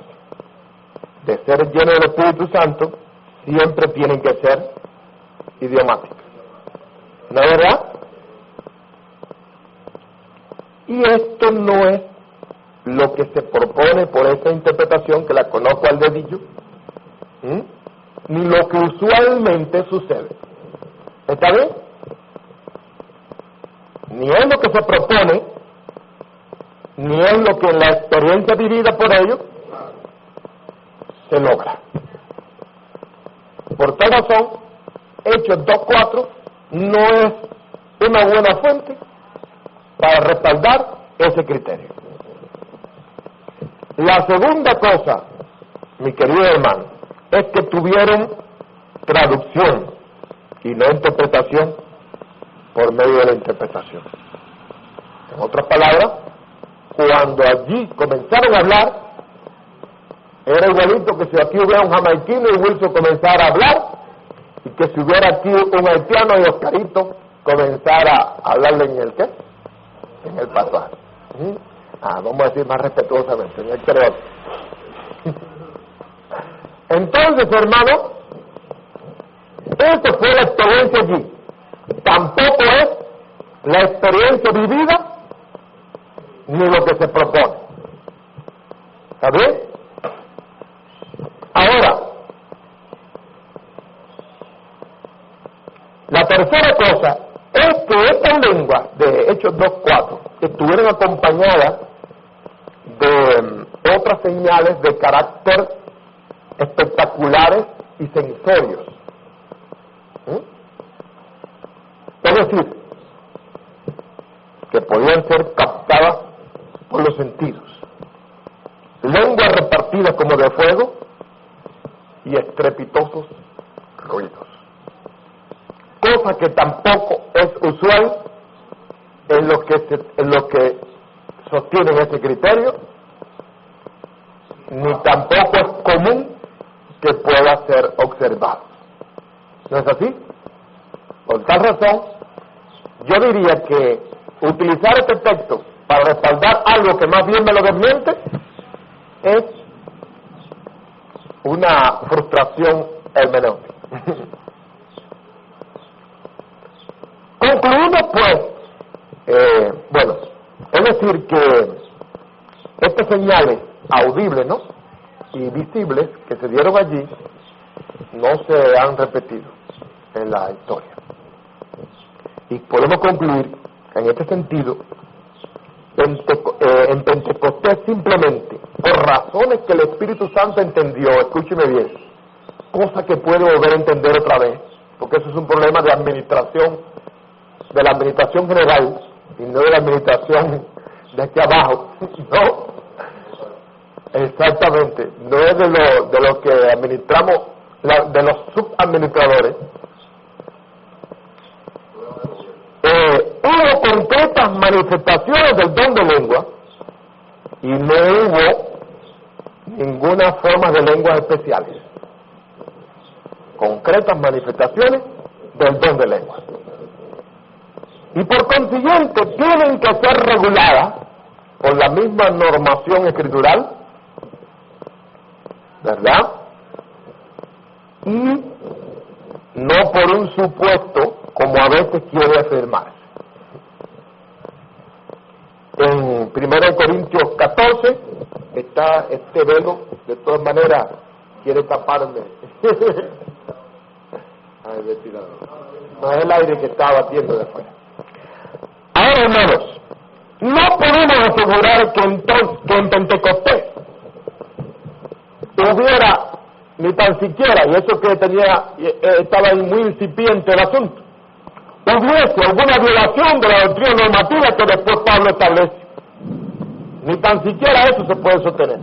de ser llenas del Espíritu Santo siempre tienen que ser idiomáticas. ¿No es verdad? Y esto no es lo que se propone por esa interpretación, que la conozco al dedillo, ni lo que usualmente sucede. ¿Está bien? Ni es lo que se propone, ni es lo que en la experiencia vivida por ellos se logra. Por tal razón, Hechos 2:4 no es una buena fuente para respaldar ese criterio. La segunda cosa, mi querido hermano, es que tuvieron traducción y no interpretación por medio de la interpretación. En otras palabras, cuando allí comenzaron a hablar, era igualito que si aquí hubiera un jamaiquino y Wilson comenzara a hablar, y que si hubiera aquí un haitiano y Oscarito comenzara a hablarle en el ¿qué? En el pasaje. Vamos a decir más respetuosamente, en el creol. Entonces, hermano, esa fue la experiencia allí. Tampoco es la experiencia vivida ni lo que se propone. ¿Está bien? Ahora, la tercera cosa es que estas lenguas de Hechos 2:4 estuvieron acompañadas de otras señales de carácter espectaculares y sensorios. Es decir, que podían ser captadas por los sentidos. Lenguas repartidas como de fuego y estrepitosos ruidos. Cosa que tampoco es usual en lo que sostienen ese criterio, ni tampoco es común que pueda ser observado. ¿No es así? Por tal razón, yo diría que utilizar este texto para respaldar algo que más bien me lo desmiente es una frustración hermenéutica. Concluimos pues, bueno, es decir que estas señales audibles, ¿no?, y visibles que se dieron allí no se han repetido en la historia. Y podemos concluir en este sentido, en Pentecostés simplemente, por razones que el Espíritu Santo entendió, escúcheme bien, cosa que puede volver a entender otra vez, porque eso es un problema de administración, de la administración general, y no de la administración de aquí abajo, no, exactamente, no es de lo que administramos, de los subadministradores. Hubo concretas manifestaciones del don de lengua y no hubo ninguna forma de lenguas especiales. Concretas manifestaciones del don de lengua. Y por consiguiente tienen que ser reguladas por la misma normación escritural, ¿verdad? Y no por un supuesto, como a veces quiere afirmarse. En 1 Corintios 14 está este velo, de todas maneras quiere taparme. Ay, vestido. No es el aire que está batiendo de afuera. Ahora, hermanos, no podemos asegurar que en Pentecostés hubiera ni tan siquiera, y eso que estaba muy incipiente el asunto, hubiese alguna violación de la doctrina normativa que después Pablo establece. Ni tan siquiera eso se puede sostener,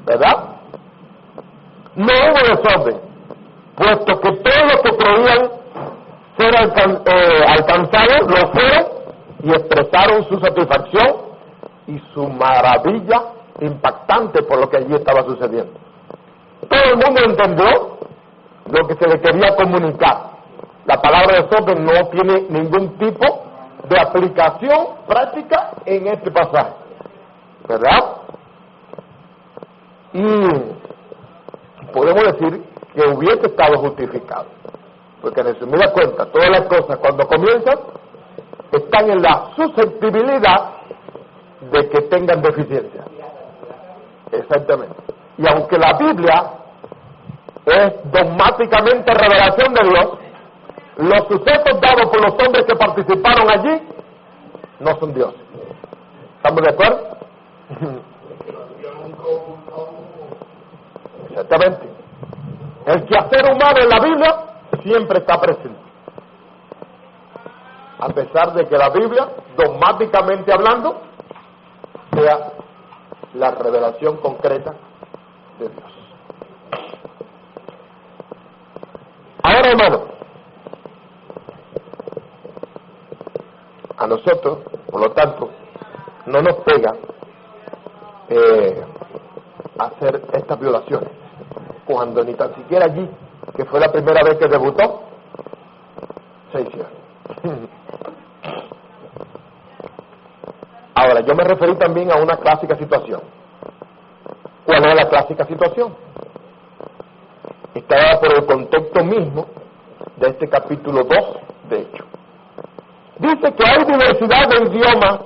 ¿verdad? No hubo desorden, puesto que todos los que creían ser alcanzados lo fueron y expresaron su satisfacción y su maravilla impactante por lo que allí estaba sucediendo. Todo el mundo entendió lo que se le quería comunicar. La palabra desorden no tiene ningún tipo de aplicación práctica en este pasaje, ¿verdad? Y podemos decir que hubiese estado justificado, porque en resumida cuenta, todas las cosas cuando comienzan están en la susceptibilidad de que tengan deficiencia. Exactamente. Y aunque la Biblia es dogmáticamente revelación de Dios, los sucesos dados por los hombres que participaron allí no son dioses. ¿Estamos de acuerdo? Exactamente. El quehacer humano en la Biblia siempre está presente, a pesar de que la Biblia, dogmáticamente hablando, sea la revelación concreta de Dios. Ahora, hermano, a nosotros, por lo tanto, no nos pega hacer estas violaciones, cuando ni tan siquiera allí, que fue la primera vez que debutó, se hicieron. Ahora, yo me referí también a una clásica situación. ¿Cuál es la clásica situación? Está dada por el contexto mismo de este capítulo 2, de hecho. Dice que hay diversidad de idiomas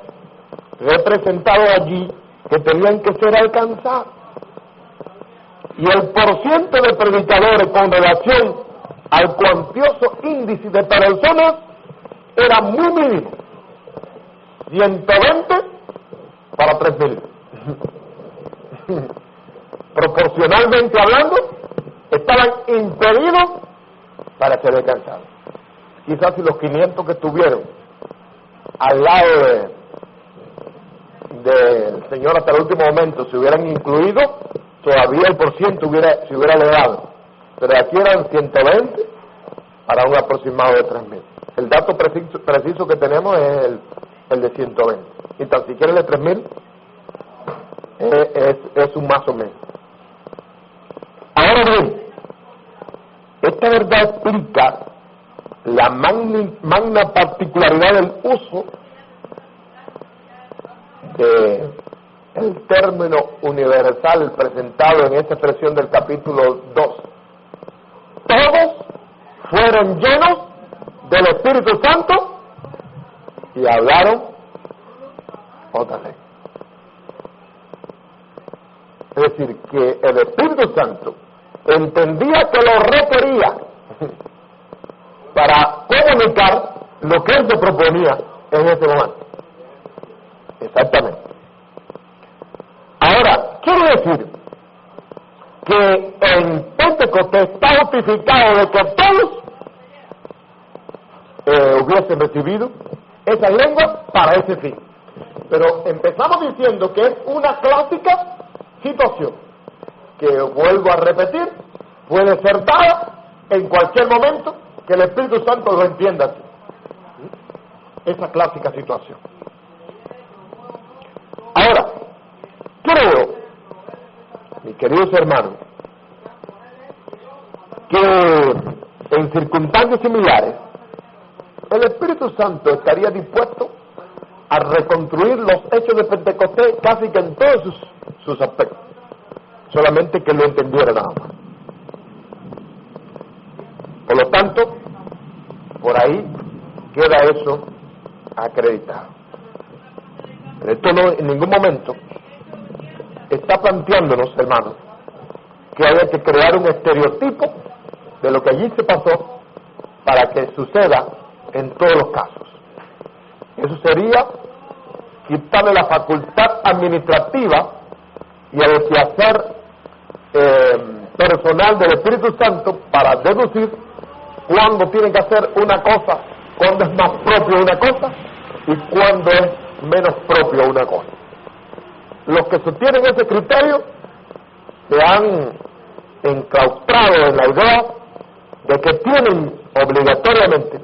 representados allí que tenían que ser alcanzados. Y el porciento de predicadores con relación al cuantioso índice de personas era muy mínimo. 120 para 3,000. proporcionalmente hablando, estaban impedidos para ser descansados. Quizás si los 500 que estuvieron al lado del Señor hasta el último momento se hubieran incluido, todavía el porciento se hubiera elevado. Pero aquí eran 120 para un aproximado de 3.000. El dato preciso que tenemos es el de 120. Y tan siquiera el de 3.000 es un más o menos. Ahora bien, esta verdad explica la magna particularidad del uso del término universal presentado en esta expresión del capítulo 2. Todos fueron llenos del Espíritu Santo y hablaron otra lengua. Es decir, que el Espíritu Santo entendía que lo requería para comunicar lo que él se proponía en ese momento. Exactamente. Ahora, quiere decir que en Pentecostés está justificado de que todos hubiesen recibido esas lenguas para ese fin. Pero empezamos diciendo que es una clásica situación que, vuelvo a repetir, puede ser dada en cualquier momento que el Espíritu Santo lo entienda así. Esa clásica situación. Ahora, creo, mis queridos hermanos, que en circunstancias similares el Espíritu Santo estaría dispuesto a reconstruir los hechos de Pentecostés casi que en todos sus aspectos, solamente que lo entendiera nada más. Por lo tanto, por ahí queda eso acreditado. Pero esto no en ningún momento está planteándonos, hermanos, que haya que crear un estereotipo de lo que allí se pasó para que suceda en todos los casos. Eso sería quitarle la facultad administrativa y el quehacer personal del Espíritu Santo para deducir cuándo tienen que hacer una cosa, cuándo es más propio una cosa y cuándo es menos propio una cosa. Los que sostienen ese criterio se han enclaustrado en la idea de que tienen obligatoriamente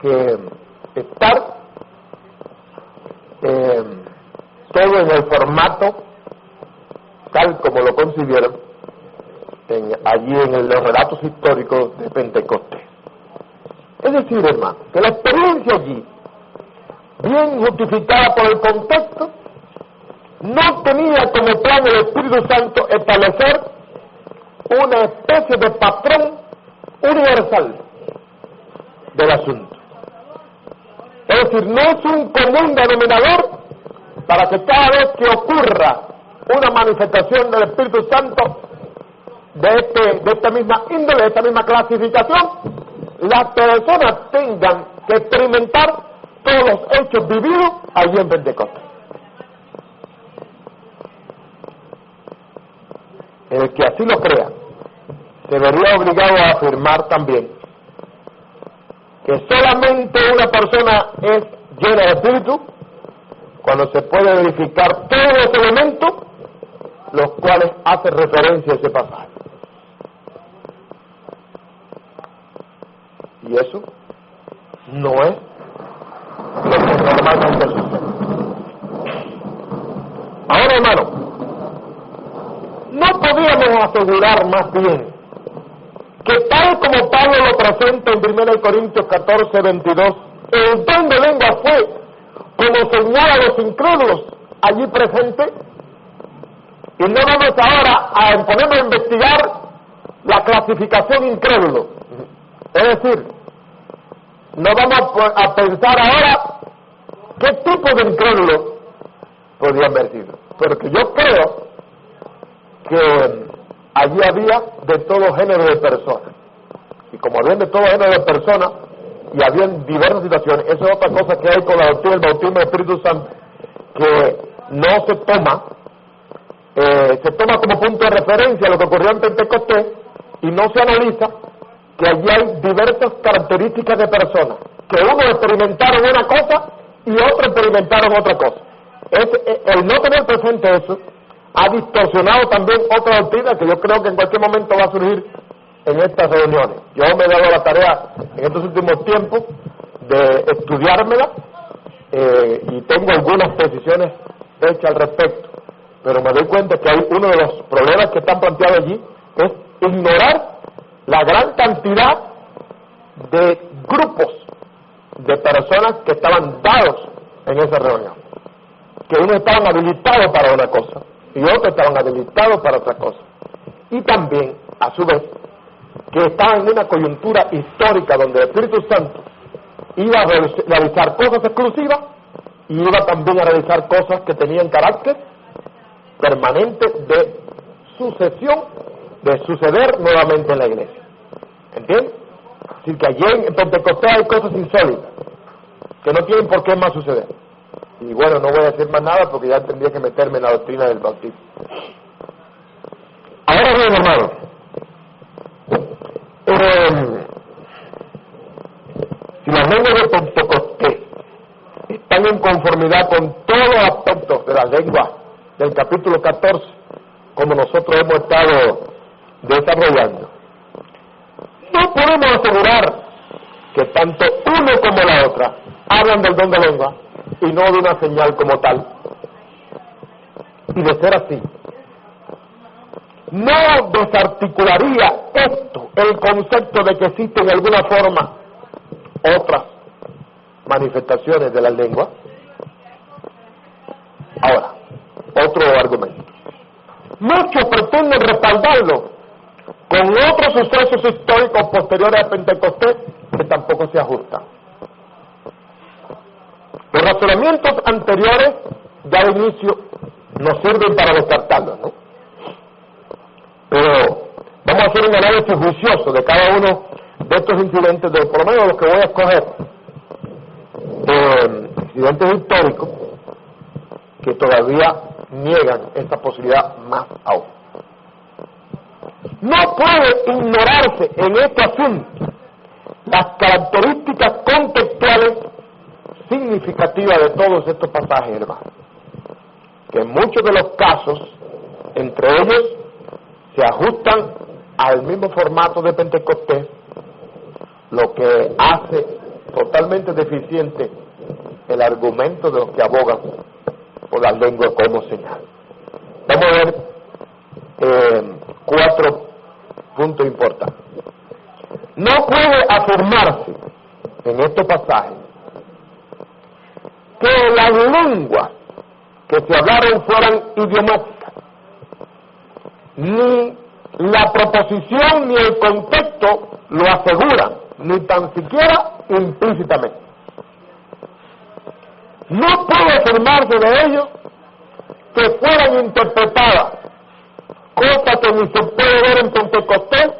que estar todo en el formato tal como lo concibieron allí en los relatos históricos de Pentecostés. Es decir, hermano, que la experiencia allí, bien justificada por el contexto, no tenía como plan el Espíritu Santo establecer una especie de patrón universal del asunto. Es decir, no es un común denominador para que cada vez que ocurra una manifestación del Espíritu Santo de esta misma índole, de esta misma clasificación, las personas tengan que experimentar todos los hechos vividos allí en Pentecostés. El que así lo crea se vería obligado a afirmar también que solamente una persona es llena de espíritu cuando se puede verificar todos los elementos los cuales hace referencia a ese pasaje. Y eso no es lo que normalmente sucede. Ahora, hermano, no podíamos asegurar más bien que tal como Pablo lo presenta en 1 Corintios 14, 22, el don de lengua fue como señal a los incrédulos allí presentes, y no vamos ahora a ponernos a investigar la clasificación incrédulo. Es decir, no vamos a pensar ahora qué tipo de incrédulos podrían haber sido, pero que yo creo que allí había de todo género de personas, y como había de todo género de personas y había diversas situaciones, eso es otra cosa que hay con la doctrina del bautismo del Espíritu Santo, que no se toma se toma como punto de referencia lo que ocurrió en Pentecostés y no se analiza que allí hay diversas características de personas, que unos experimentaron una cosa y otros experimentaron otra cosa. El no tener presente eso ha distorsionado también otra doctrina que yo creo que en cualquier momento va a surgir en estas reuniones. Yo me he dado la tarea en estos últimos tiempos de estudiármela y tengo algunas decisiones hechas al respecto, pero me doy cuenta que hay uno de los problemas que están planteados allí es ignorar la gran cantidad de grupos de personas que estaban dados en esa reunión, que unos estaban habilitados para una cosa y otros estaban habilitados para otra cosa, y también a su vez que estaban en una coyuntura histórica donde el Espíritu Santo iba a realizar cosas exclusivas y iba también a realizar cosas que tenían carácter permanente de sucesión, de suceder nuevamente en la iglesia. ¿Entiendes? Así que allí en Pentecostés hay cosas insólitas que no tienen por qué más suceder. Y bueno, no voy a decir más nada porque ya tendría que meterme en la doctrina del bautismo. Ahora bien, hermanos, si las lenguas de Pentecostés están en conformidad con todos los aspectos de la lengua del capítulo 14, como nosotros hemos estado desarrollando, no podemos asegurar que tanto uno como la otra hablan del don de lengua y no de una señal como tal. Y de ser así, no desarticularía esto el concepto de que existen de alguna forma otras manifestaciones de la lengua. Ahora, otro argumento. Muchos pretenden respaldarlo con otros sucesos históricos posteriores a Pentecostés que tampoco se ajustan. Los razonamientos anteriores ya de inicio nos sirven para descartarlos, ¿no? Pero vamos a hacer un análisis juicioso de cada uno de estos incidentes, de por lo menos los que voy a escoger, incidentes históricos que todavía niegan esta posibilidad más aún. No puede ignorarse en este asunto las características contextuales significativas de todos estos pasajes, hermanos, que en muchos de los casos, entre ellos, se ajustan al mismo formato de Pentecostés, lo que hace totalmente deficiente el argumento de los que abogan por la lengua como señal. Vamos a ver 4 puntos importantes. No puede afirmarse en estos pasajes que las lenguas que se hablaron fueran idiomáticas, ni la proposición ni el contexto lo aseguran, ni tan siquiera implícitamente. No puede afirmarse de ellos que fueran interpretadas, cosa que ni se puede ver en Pentecostés,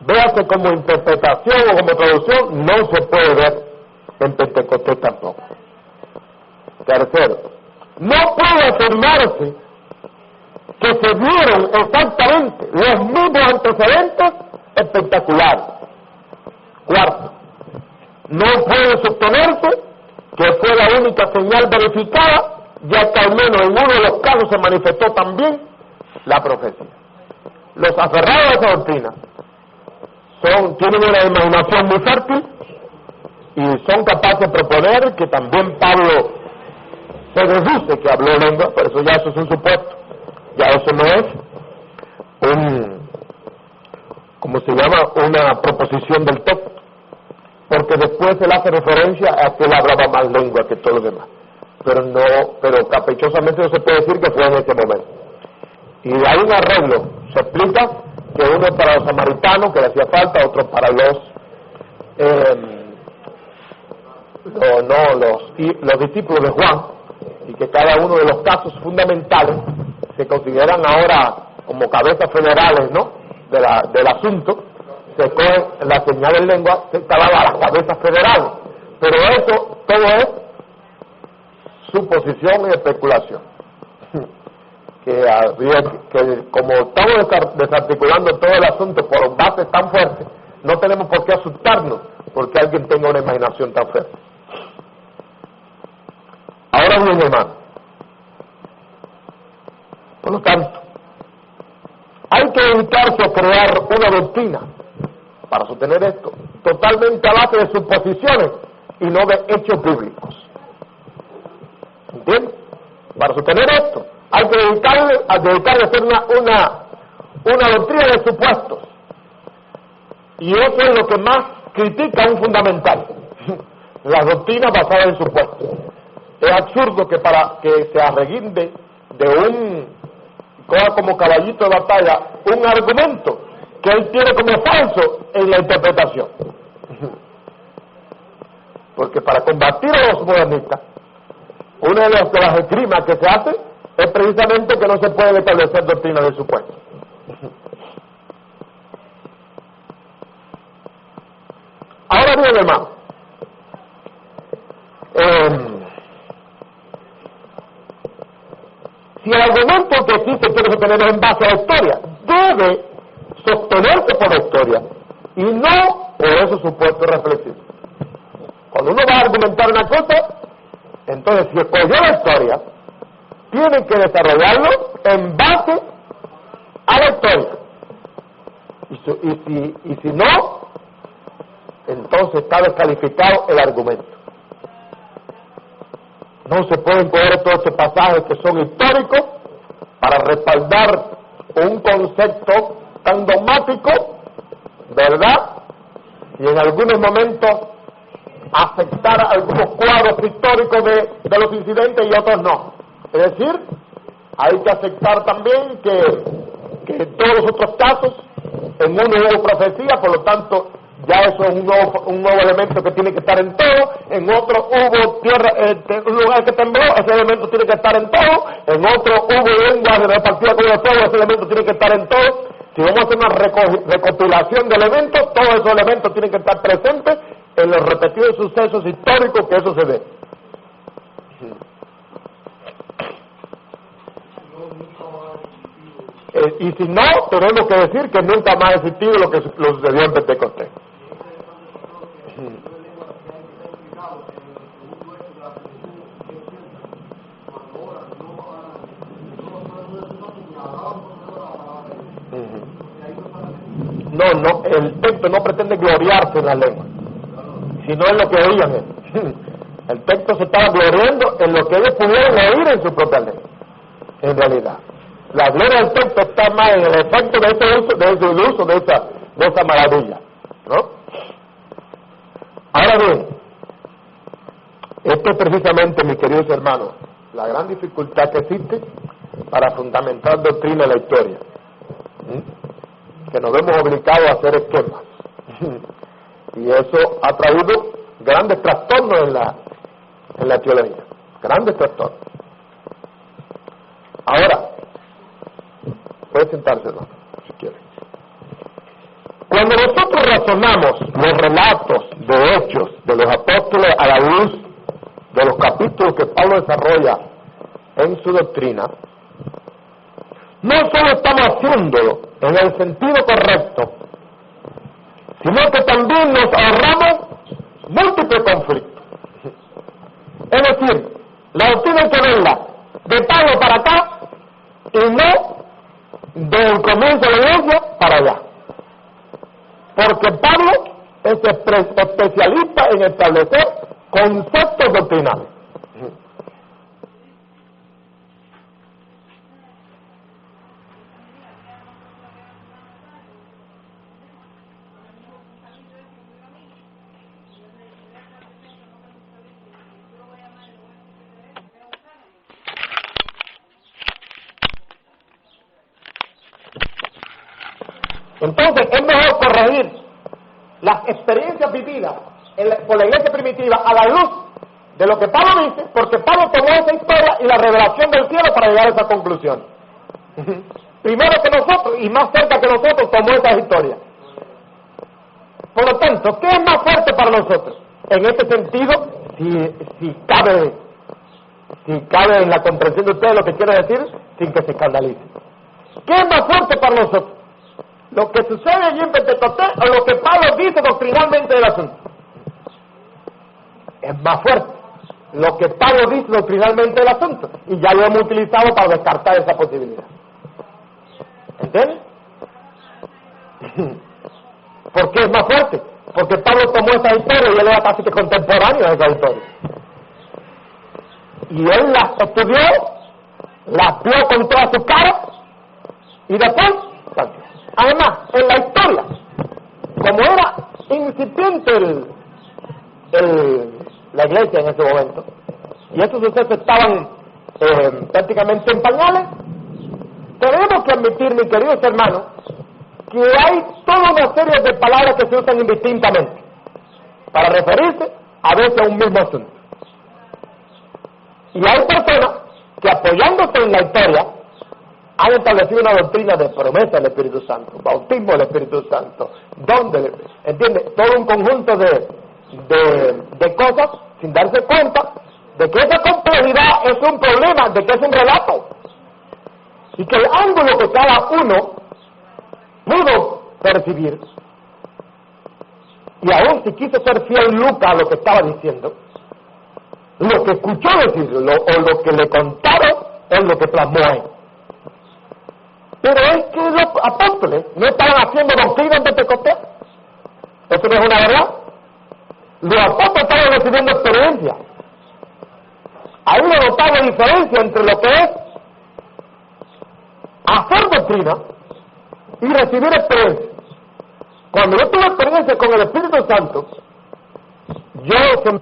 véase como interpretación o como traducción, no se puede ver en Pentecostés tampoco. Tercero, no puede afirmarse que se dieron exactamente los mismos antecedentes espectaculares. Cuarto, no puede sostenerse que fue la única señal verificada, ya que al menos en uno de los casos se manifestó también la profecía. Los aferrados a esa doctrina tienen una imaginación muy fértil y son capaces de proponer que también Pablo se deduce que habló lengua, pero eso ya es un supuesto, ya eso no es una proposición del texto, porque después él hace referencia a que él hablaba más lengua que todos los demás, pero caprichosamente no se puede decir que fue en ese momento. Y hay un arreglo, se explica que uno es para los samaritanos, que le hacía falta, otro para los discípulos de Juan, y que cada uno de los casos fundamentales se consideran ahora como cabezas federales, ¿no?, del asunto. Se cogen la señal en lengua, se instalan a las cabezas federales, pero eso todo es suposición y especulación. que como estamos desarticulando todo el asunto por bases tan fuertes, no tenemos por qué asustarnos porque alguien tenga una imaginación tan fuerte. Ahora bien, hermano, por lo tanto, hay que evitarse a crear una doctrina para sostener esto, totalmente a base de suposiciones y no de hechos bíblicos. ¿Entiendes? Para sostener esto, hay que dedicarle a hacer una doctrina de supuestos. Y eso es lo que más critica un fundamental. Las doctrinas basadas en supuestos. Es absurdo que para que se arreguinde de coja como caballito de batalla un argumento que él tiene como falso en la interpretación. Porque para combatir a los modernistas, una de las esgrimas que se hace es precisamente que no se puede establecer doctrina de supuesto. Ahora bien, hermano, si el argumento que sí se quiere sostener en base a la historia, debe sostenerse por la historia y no por esos supuestos reflexivos. Cuando uno va a argumentar una cosa, entonces si escogió la historia, tiene que desarrollarlo en base a la historia. Y si no, entonces está descalificado el argumento. No se pueden coger todos estos pasajes que son históricos para respaldar un concepto tan dogmático, ¿verdad? Y en algunos momentos aceptar algunos cuadros históricos de los incidentes y otros no. Es decir, hay que aceptar también que en todos los otros casos, en uno hubo profecía, por lo tanto, ya eso es un nuevo elemento que tiene que estar en todo. En otro hubo tierra, un lugar que tembló, ese elemento tiene que estar en todo. En otro hubo lengua repartida con el fuego, ese elemento tiene que estar en todo. Si vamos a hacer una recopilación de elementos, todos esos elementos tienen que estar presentes en los repetidos sucesos históricos que eso se ve. Y si no, tenemos que decir que nunca más ha existido lo que sucedió en Pentecostés. No, el texto no pretende gloriarse en la lengua, sino en lo que oían. El texto se estaba gloriando en lo que ellos pudieron oír en su propia lengua. En realidad, la gloria del texto está más en el efecto de ese uso de esa maravilla, ¿no? Ahora bien, esto es precisamente, mis queridos hermanos, la gran dificultad que existe para fundamentar doctrina en la historia. Que nos vemos obligados a hacer esquemas. Y eso ha traído grandes trastornos en la teología. Grandes trastornos. Ahora, puede sentarse, ¿no? Si quiere. Cuando nosotros razonamos los relatos de hechos de los apóstoles a la luz de los capítulos que Pablo desarrolla en su doctrina, no solo estamos haciéndolo en el sentido correcto, sino que también nos ahorramos múltiples conflictos. Es decir, la doctrina hay que verla de Pablo para acá y no del comienzo de la iglesia para allá. Porque Pablo es especialista en establecer conceptos doctrinales. Entonces, es mejor corregir las experiencias vividas por la iglesia primitiva a la luz de lo que Pablo dice, porque Pablo tomó esa historia y la revelación del cielo para llegar a esa conclusión. Primero que nosotros, y más cerca que nosotros, tomó esa historia. Por lo tanto, ¿qué es más fuerte para nosotros? En este sentido, si cabe en la comprensión de ustedes lo que quiero decir, sin que se escandalice. ¿Qué es más fuerte para nosotros? ¿Lo que sucede allí en Pentecostés o lo que Pablo dice doctrinalmente del asunto? Es más fuerte lo que Pablo dice doctrinalmente del asunto, y ya lo hemos utilizado para descartar esa posibilidad. ¿Entiendes? ¿Por qué es más fuerte? Porque Pablo tomó esa historia y él era casi que contemporáneo de esa historia. Y él las estudió, las vio con toda su cara, y después, además, en la historia, como era incipiente la iglesia en ese momento, y estos sucesos estaban prácticamente en pañales, tenemos que admitir, mis queridos hermanos, que hay toda una serie de palabras que se usan indistintamente para referirse a veces a un mismo asunto. Y hay personas que, apoyándose en la historia, han establecido una doctrina de promesa del Espíritu Santo, bautismo del Espíritu Santo, ¿entiendes? Todo un conjunto de cosas sin darse cuenta de que esa complejidad es un problema, de que es un relato, y que el ángulo que cada uno pudo percibir, y aún si quiso ser fiel Lucas a lo que estaba diciendo, lo que escuchó decirlo o lo que le contaron es lo que plasmó ahí. Pero es que los apóstoles no estaban haciendo doctrina en Pentecostés. ¿Eso no es una verdad? Los apóstoles estaban recibiendo experiencia. Hay una notable diferencia entre lo que es hacer doctrina y recibir experiencia. Cuando yo tuve experiencia con el Espíritu Santo, yo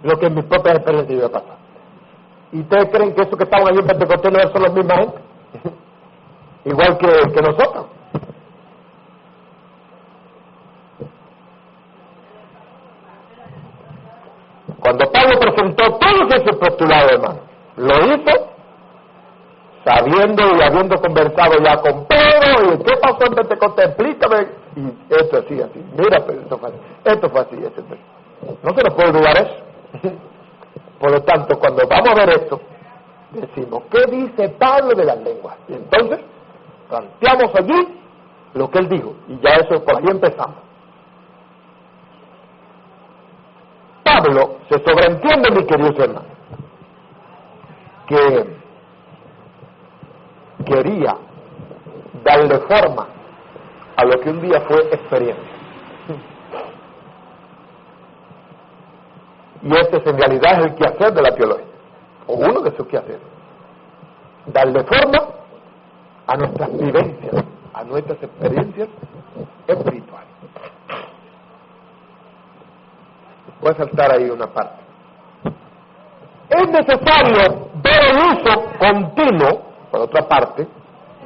lo que en mis propias experiencias iba a pasar. ¿Y ustedes creen que esos que estaban allí en Pentecostés no son los misma gente? Igual que nosotros. Cuando Pablo presentó todos esos postulados, hermano, lo hizo sabiendo y habiendo conversado ya con Pedro, y ¿qué pasó en Pentecostés? Explícame. Y esto así, mira, pero esto fue así, eso. No se nos puede olvidar eso. Por lo tanto, cuando vamos a ver esto, decimos, ¿qué dice Pablo de las lenguas? Y entonces, planteamos allí lo que él dijo, y ya eso, por ahí empezamos. Pablo se sobreentiende, mi querido hermano, que quería darle forma a lo que un día fue experiencia. Y este en realidad es el quehacer de la teología, o uno de sus quehaceres. Darle forma a nuestras vivencias, a nuestras experiencias espirituales. Voy a saltar ahí una parte. Es necesario ver el uso continuo, por otra parte,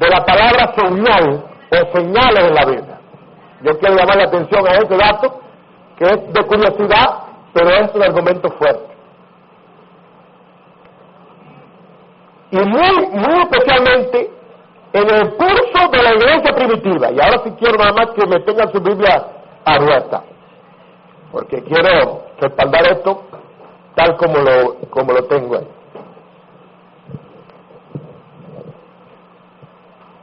de la palabra señal o señales en la Biblia. Yo quiero llamar la atención a ese dato, que es de curiosidad, pero es un argumento fuerte. Y muy especialmente en el curso de la iglesia primitiva. Y ahora sí quiero nada más que me tengan su Biblia abierta, porque quiero respaldar esto tal como lo tengo ahí.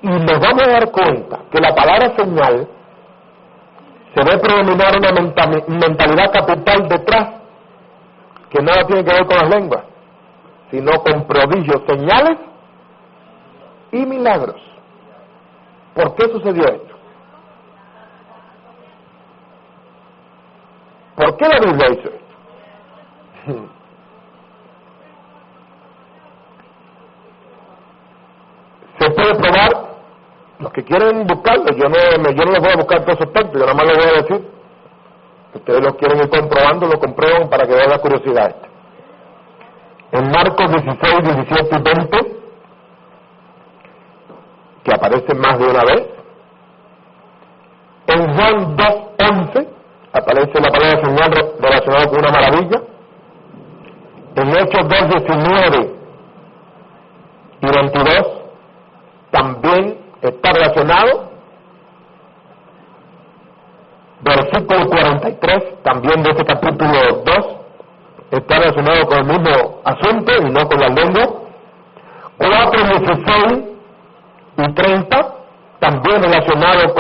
Y nos vamos a dar cuenta que la palabra señal se ve predominar una mentalidad capital detrás, que nada tiene que ver con las lenguas, sino con prodigios, señales y milagros. ¿Por qué sucedió esto? ¿Por qué la Biblia hizo esto? Se puede probar, los que quieren buscarlo, yo no les voy a buscar todos esos textos, yo nada más les voy a decir, ustedes los quieren ir comprobando, lo comprueban para que vean la curiosidad esta. En Marcos 16, 17 y 20, que aparece más de una vez. En Juan 2, 11, aparece la palabra señal relacionada con una maravilla. En Hechos 2, 19 y 22, también está relacionado. Versículo 43, también de este capítulo 2, está relacionado con el mismo asunto y no con la lengua. 4, 16 y 30, también relacionado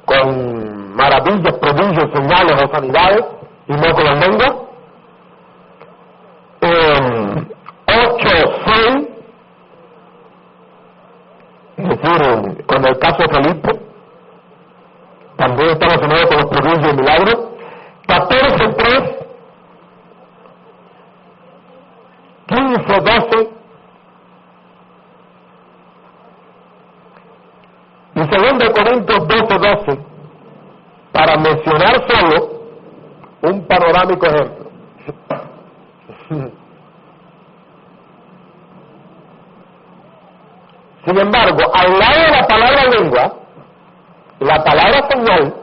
con maravillas, prodigios, señales o sanidades y no con la lengua. 8, 6, es decir, con el caso de Felipe, también está relacionado con los prodigios y milagros. 14, 3, 15, 12, y 2 Corintios 12, 12, para mencionar solo un panorámico ejemplo. Sin embargo, al lado de la palabra lengua, la palabra señal,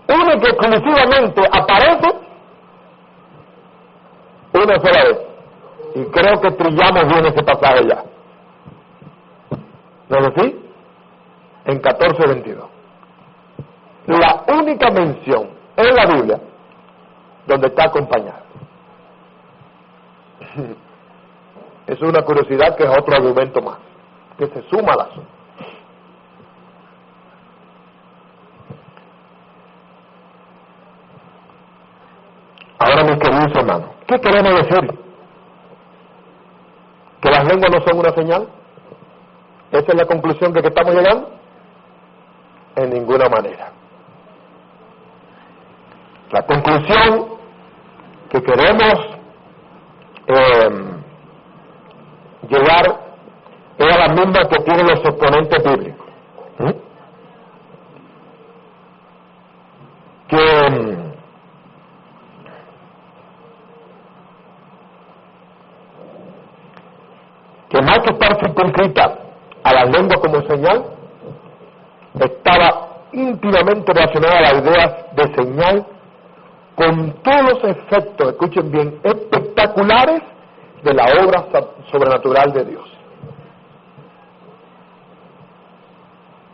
única y exclusivamente aparece una sola vez. Y creo que trillamos bien ese pasaje ya. ¿No es así? En 14:22. La única mención en la Biblia donde está acompañada. Es una curiosidad que es otro argumento más, que se suma al asunto. Ahora, mis queridos hermanos, ¿qué queremos decir? ¿Que las lenguas no son una señal? ¿Esa es la conclusión que estamos llegando? En ninguna manera. La conclusión que queremos llegar es a la misma que tienen los exponentes bíblicos. Que más que estar circunscrita a la lengua como señal, estaba íntimamente relacionada a las ideas de señal con todos los efectos, escuchen bien, espectaculares de la obra sobrenatural de Dios.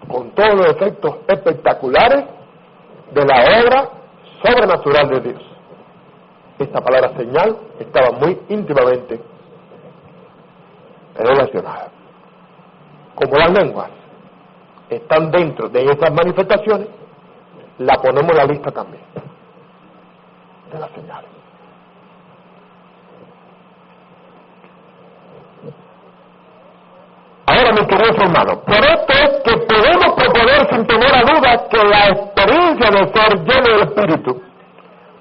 Con todos los efectos espectaculares de la obra sobrenatural de Dios. Esta palabra señal estaba muy íntimamente relacionada. Como las lenguas están dentro de esas manifestaciones, la ponemos en la lista también de las señales. Ahora, mis queridos hermanos, por esto es que podemos proponer sin temor a dudas que la experiencia de ser lleno del Espíritu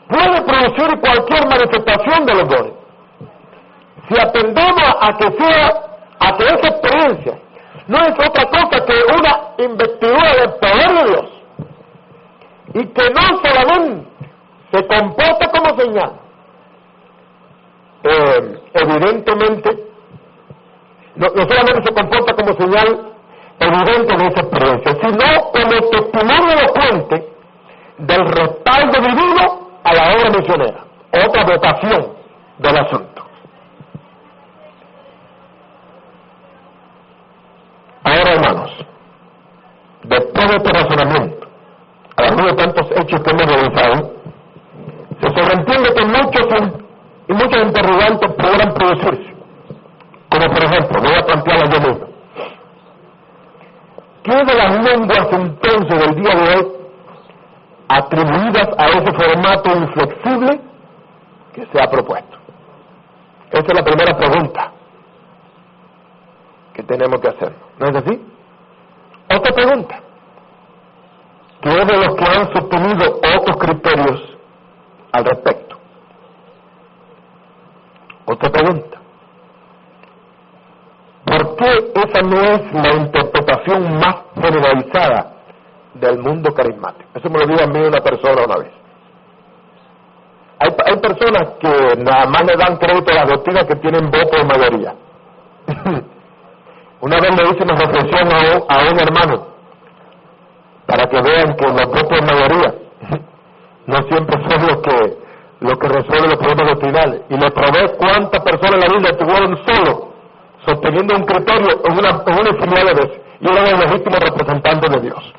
puede producir cualquier manifestación de los dones. Si atendemos a que esa experiencia no es otra cosa que una investidura del poder de Dios, y que no solamente se comporta como señal, evidentemente, no solamente se comporta como señal evidente de esa experiencia, sino como testimonio elocuente del respaldo divino a la obra misionera. Otra votación del asunto. Ahora, hermanos, después de este razonamiento, a la luz de tantos hechos que hemos realizado, se sobreentiende que muchos interrogantes podrán producirse. Como por ejemplo, voy a plantearla yo mismo. ¿Qué de las lenguas entonces del día de hoy atribuidas a ese formato inflexible que se ha propuesto? Esa es la primera pregunta que tenemos que hacer, ¿no es así? Otra pregunta, ¿qué de los que han sostenido otros criterios al respecto? Otra pregunta, ¿por qué qué esa no es la interpretación más generalizada del mundo carismático? Eso me lo dijo a mí una persona una vez. Hay personas que nada más le dan crédito a las doctrinas que tienen voto de mayoría. Una vez le hice una reflexión a un hermano para que vean que los votos de mayoría no siempre son los que resuelven los problemas doctrinales. Y le probé cuántas personas en la Biblia estuvieron solo sosteniendo un criterio en una infinidad de veces, y eran el legítimo representante de Dios.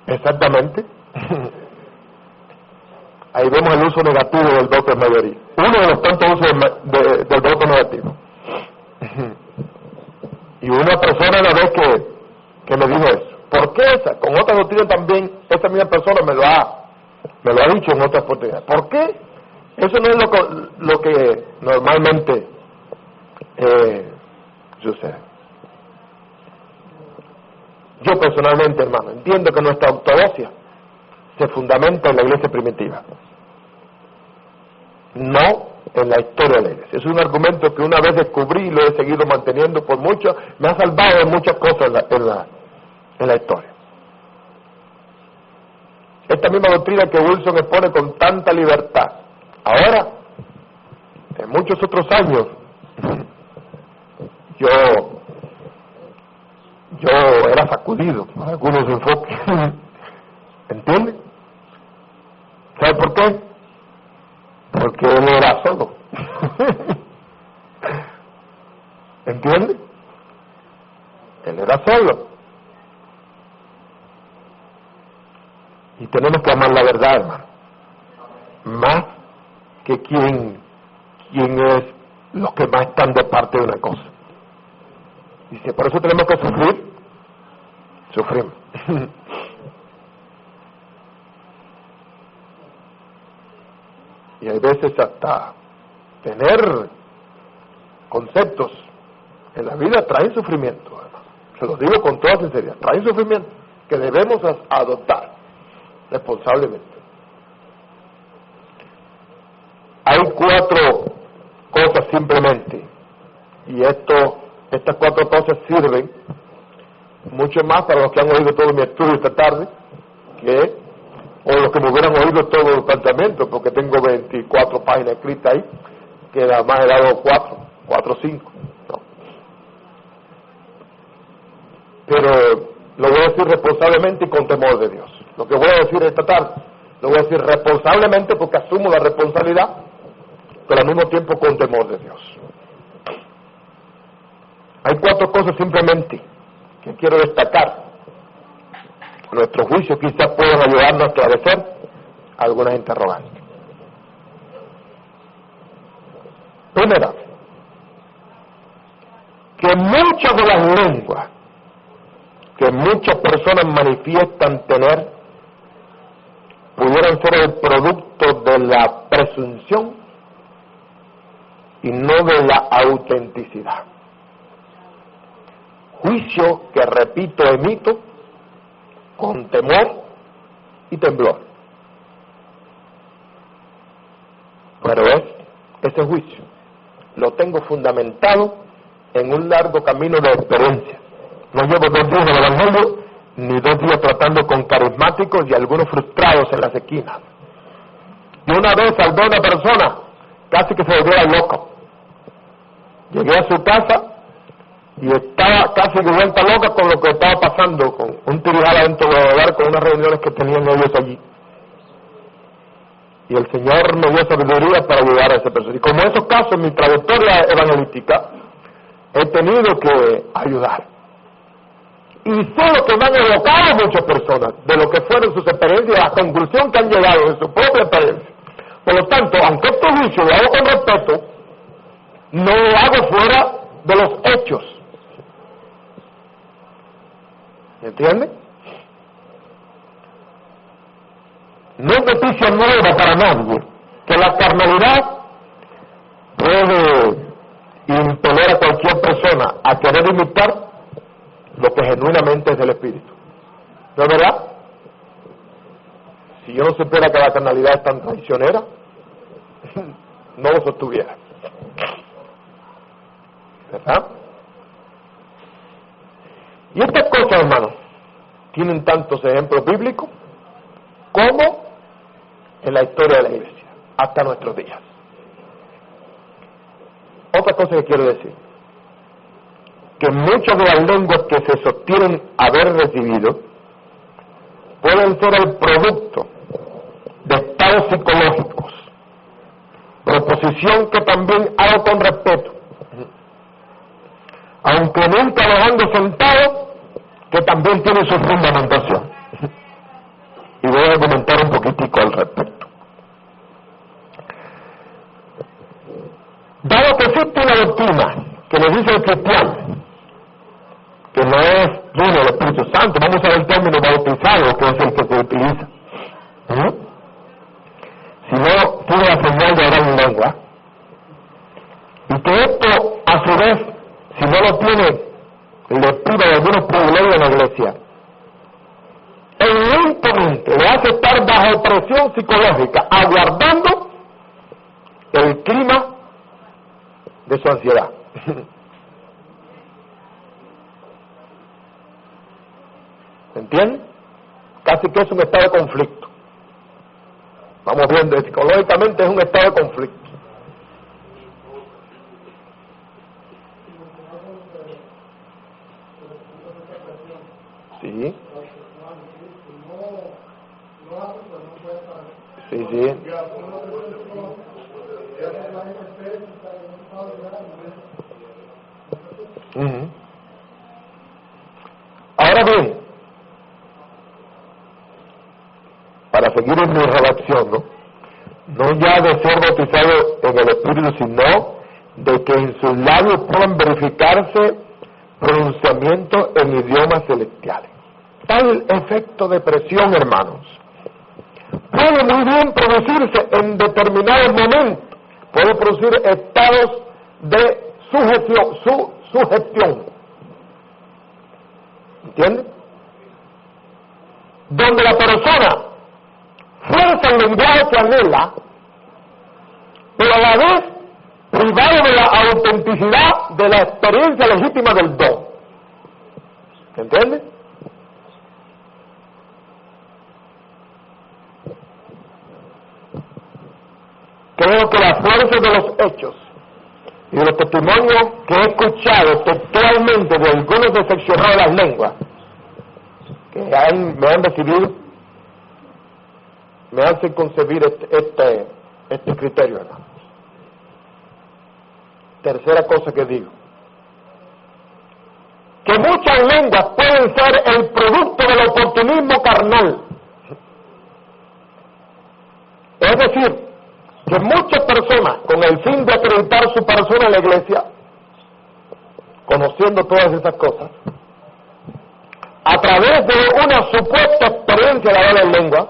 Exactamente. Ahí vemos el uso negativo del voto de mayoría, uno de los tantos usos del voto negativo. Y una persona una vez que me dijo eso, ¿por qué esa? Con otra doctrina también, esa misma persona me lo ha dicho en otras oportunidades. ¿Por qué? Eso no es lo que normalmente sucede. Yo personalmente, hermano, entiendo que nuestra ortodoxia se fundamenta en la iglesia primitiva, no en la historia de la iglesia. Es un argumento que una vez descubrí y lo he seguido manteniendo por mucho, me ha salvado de muchas cosas en la historia. Esta misma doctrina que Wilson expone con tanta libertad, ahora, en muchos otros años, yo era sacudido por algunos enfoques. ¿Entiende? ¿Sabe por qué? Porque él era solo. ¿Entiende? Él era solo. Y tenemos que amar la verdad, hermano, más que quién es los que más están de parte de una cosa. Y si por eso tenemos que sufrir, sufrimos. Y hay veces hasta tener conceptos en la vida traen sufrimiento, hermano. Se lo digo con toda sinceridad, traen sufrimiento que debemos adoptar responsablemente. Hay 4 cosas simplemente, y estas 4 cosas sirven mucho más para los que han oído todo mi estudio esta tarde o los que me hubieran oído todo el planteamiento, porque tengo 24 páginas escritas ahí, que nada más he dado 4 o 5, ¿no? Pero lo voy a decir responsablemente y con temor de Dios. Lo que voy a decir esta tarde, lo voy a decir responsablemente porque asumo la responsabilidad, pero al mismo tiempo con temor de Dios. Hay 4 cosas simplemente que quiero destacar. Nuestros juicios quizás puedan ayudarnos a esclarecer algunas interrogantes. Primera, que muchas de las lenguas que muchas personas manifiestan tener pudieran ser el producto de la presunción y no de la autenticidad. Juicio que, repito, emito con temor y temblor. Pero ese juicio lo tengo fundamentado en un largo camino de experiencia. No llevo 2 días en el Evangelio, ni 2 días tratando con carismáticos y algunos frustrados en las esquinas. Y una vez salvé a una persona, casi que se volviera loco. Llegué a su casa y estaba casi de vuelta loca con lo que estaba pasando, con un tirijala dentro del hogar, con unas reuniones que tenían ellos allí. Y el Señor me dio sabiduría para ayudar a esa persona. Y como en esos casos, en mi trayectoria evangelística, he tenido que ayudar. Y solo que me han evocado muchas personas de lo que fueron sus experiencias y la conclusión que han llegado de su propia experiencia. Por lo tanto, aunque este juicio lo hago con respeto, no lo hago fuera de los hechos. ¿Me entiende? No es noticia nueva para nadie que la carnalidad puede impeler a cualquier persona a querer imitar lo que genuinamente es del Espíritu. ¿No es verdad? Si yo no supiera que la carnalidad es tan traicionera, no lo sostuviera. ¿verdad? Y estas cosas, hermanos, tienen tantos ejemplos bíblicos como en la historia de la iglesia, hasta nuestros días. Otra cosa que quiero decir, que muchas de las lenguas que se sostienen haber recibido pueden ser el producto de estados psicológicos, proposición que también hago con respeto, aunque nunca los ando sentado, que también tiene su fundamentación. Y voy a argumentar un poquitico al respecto. Dado que existe una doctrina que le dice el cristiano que no es lleno del Espíritu Santo, vamos a ver el término bautizado, que es el que se utiliza, si no tiene la señal de orar en lengua, y que esto a su vez, si no lo tiene, le priva de algunos privilegios en la iglesia, evidentemente le hace estar bajo presión psicológica, aguardando el clima de su ansiedad. ¿Entienden? Casi que es un estado de conflicto. Vamos viendo, psicológicamente es un estado de conflicto. Sí. Sí, sí. Ahora bien, para seguir en mi redacción, no ya de ser bautizado en el Espíritu, sino de que en sus labios puedan verificarse pronunciamientos en idiomas celestiales. Tal efecto de presión, hermanos, puede muy bien producirse en determinados momentos, puede producir estados de sugestión, ¿entiendes? Donde la persona fuerza el lenguaje que anhela, pero a la vez privado de la autenticidad de la experiencia legítima del don. ¿Entiendes? Creo que la fuerza de los hechos y de los testimonios que he escuchado textualmente de algunos decepcionados de las lenguas que me han recibido me hacen concebir este criterio, hermano. Tercera cosa que digo, que muchas lenguas pueden ser el producto del oportunismo carnal. Es decir, que muchas personas, con el fin de acreditar su persona en la iglesia, conociendo todas estas cosas, a través de una supuesta experiencia de hablar en lengua,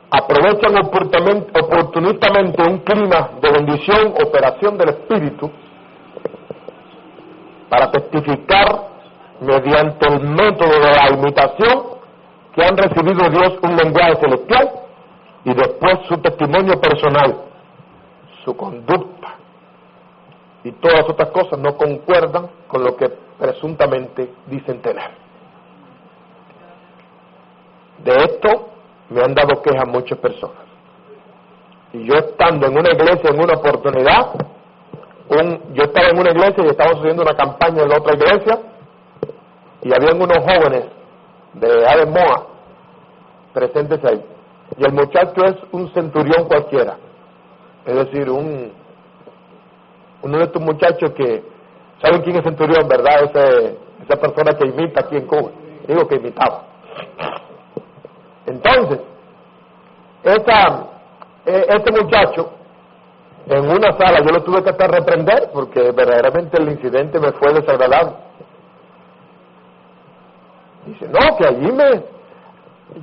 aprovechan oportunistamente un clima de bendición, operación del Espíritu, para testificar mediante el método de la imitación que han recibido de Dios un lenguaje celestial, y después su testimonio personal, su conducta y todas otras cosas no concuerdan con lo que presuntamente dicen tener. De esto me han dado quejas muchas personas. Y yo estando en una iglesia en una oportunidad, yo estaba en una iglesia y estábamos haciendo una campaña en la otra iglesia, y habían unos jóvenes de Ademoa presentes ahí. Y el muchacho es un centurión cualquiera, es decir, uno de estos muchachos que, ¿saben quién es centurión, verdad? Esa persona que imita aquí en Cuba, digo que imitaba. Entonces, este muchacho, en una sala, yo lo tuve que hasta reprender, porque verdaderamente el incidente me fue desagradable. Dice, no, que allí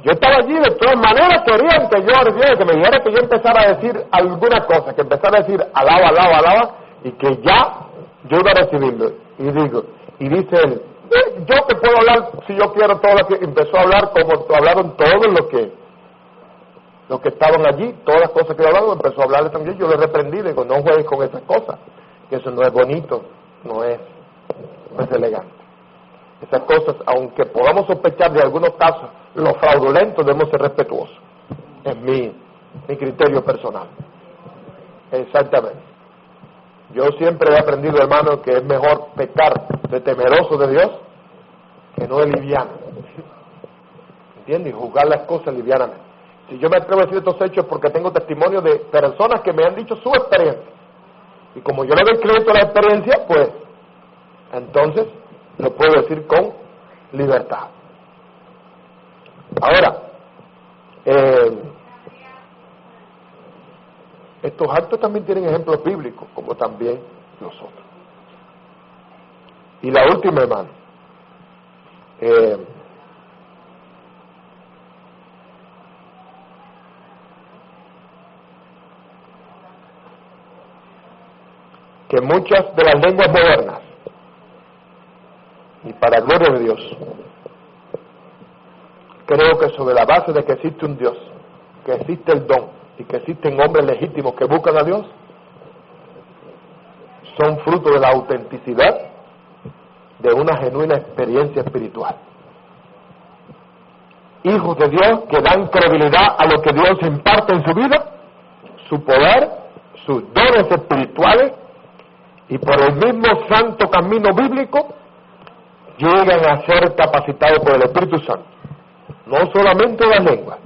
yo estaba allí, de todas maneras querían que yo ardiera, que me dijera que yo empezara a decir alguna cosa, que empezara a decir alaba, y que ya yo iba a recibirlo. Y dice él, yo te puedo hablar si yo quiero todo lo que... Empezó a hablar como hablaron todos los que estaban allí, todas las cosas que hablaban, empezó a hablarle también. Yo le reprendí, digo, no juegues con esas cosas. que eso no es bonito, no es elegante. Esas cosas, aunque podamos sospechar de algunos casos, los fraudulentos, debemos ser respetuosos. Es mi criterio personal. Exactamente. Yo siempre he aprendido, hermano, que es mejor pecar de temeroso de Dios que no de liviano. ¿Entiendes? Y juzgar las cosas livianamente. Si yo me atrevo a decir estos hechos es porque tengo testimonio de personas que me han dicho su experiencia. Y como yo le doy crédito a la experiencia, pues, entonces, lo puedo decir con libertad. Ahora, estos actos también tienen ejemplos bíblicos, como también nosotros. Y la última, hermano, que muchas de las lenguas modernas, y para gloria de Dios, creo que sobre la base de que existe un Dios, que existe el don y que existen hombres legítimos que buscan a Dios, son fruto de la autenticidad de una genuina experiencia espiritual. Hijos de Dios que dan credibilidad a lo que Dios imparte en su vida, su poder, sus dones espirituales, y por el mismo santo camino bíblico llegan a ser capacitados por el Espíritu Santo, no solamente de las lenguas,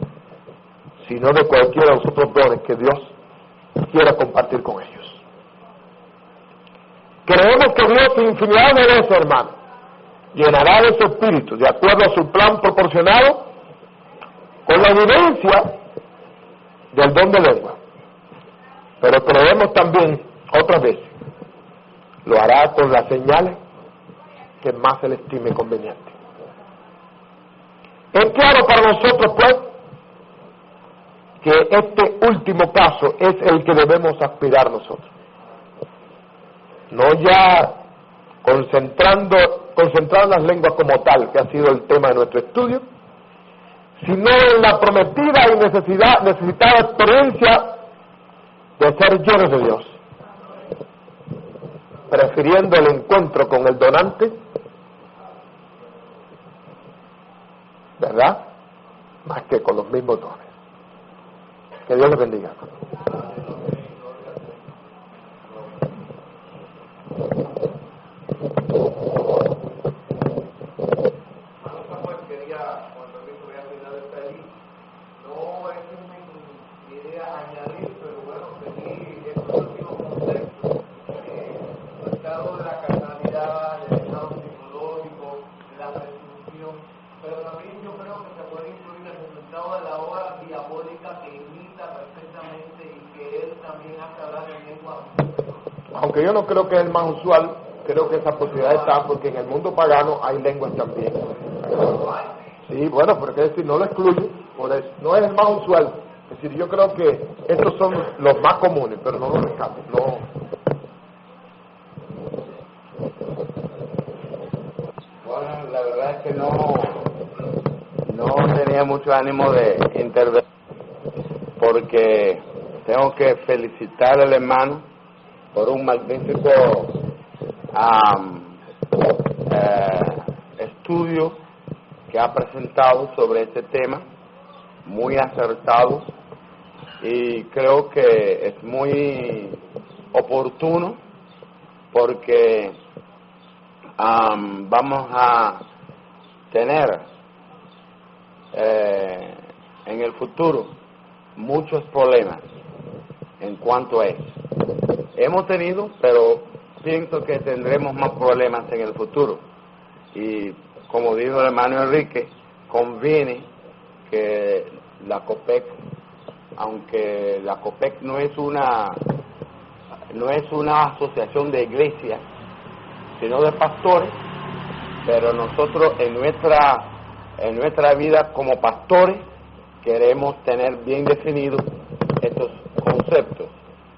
sino de cualquiera de los otros dones que Dios quiera compartir con ellos. Creemos que Dios, infinidad de veces, hermano, llenará de su Espíritu, de acuerdo a su plan proporcionado, con la evidencia del don de lengua. Pero creemos también, otras veces, lo hará con las señales que más se le estime conveniente. Es claro para nosotros, pues, que este último caso es el que debemos aspirar nosotros. No ya concentrar las lenguas como tal, que ha sido el tema de nuestro estudio, sino en la prometida y necesitada experiencia de ser llenos de Dios, prefiriendo el encuentro con el donante, ¿verdad?, más que con los mismos dones. Que Dios les bendiga. Aunque yo no creo que es el más usual, creo que esa posibilidad está, porque en el mundo pagano hay lenguas también. Sí, bueno, porque es decir, no lo excluye, por eso, no es el más usual. Es decir, yo creo que estos son los más comunes, pero no los rescato, no. Bueno, la verdad es que no tenía mucho ánimo de intervenir, porque tengo que felicitar al hermano por un magnífico estudio que ha presentado sobre este tema, muy acertado, y creo que es muy oportuno porque vamos a tener en el futuro muchos problemas en cuanto a eso. Hemos tenido, pero pienso que tendremos más problemas en el futuro. Y como dijo el hermano Enrique, conviene que la COPEC, aunque la COPEC no es una asociación de iglesias, sino de pastores, pero nosotros en nuestra vida como pastores queremos tener bien definidos estos conceptos,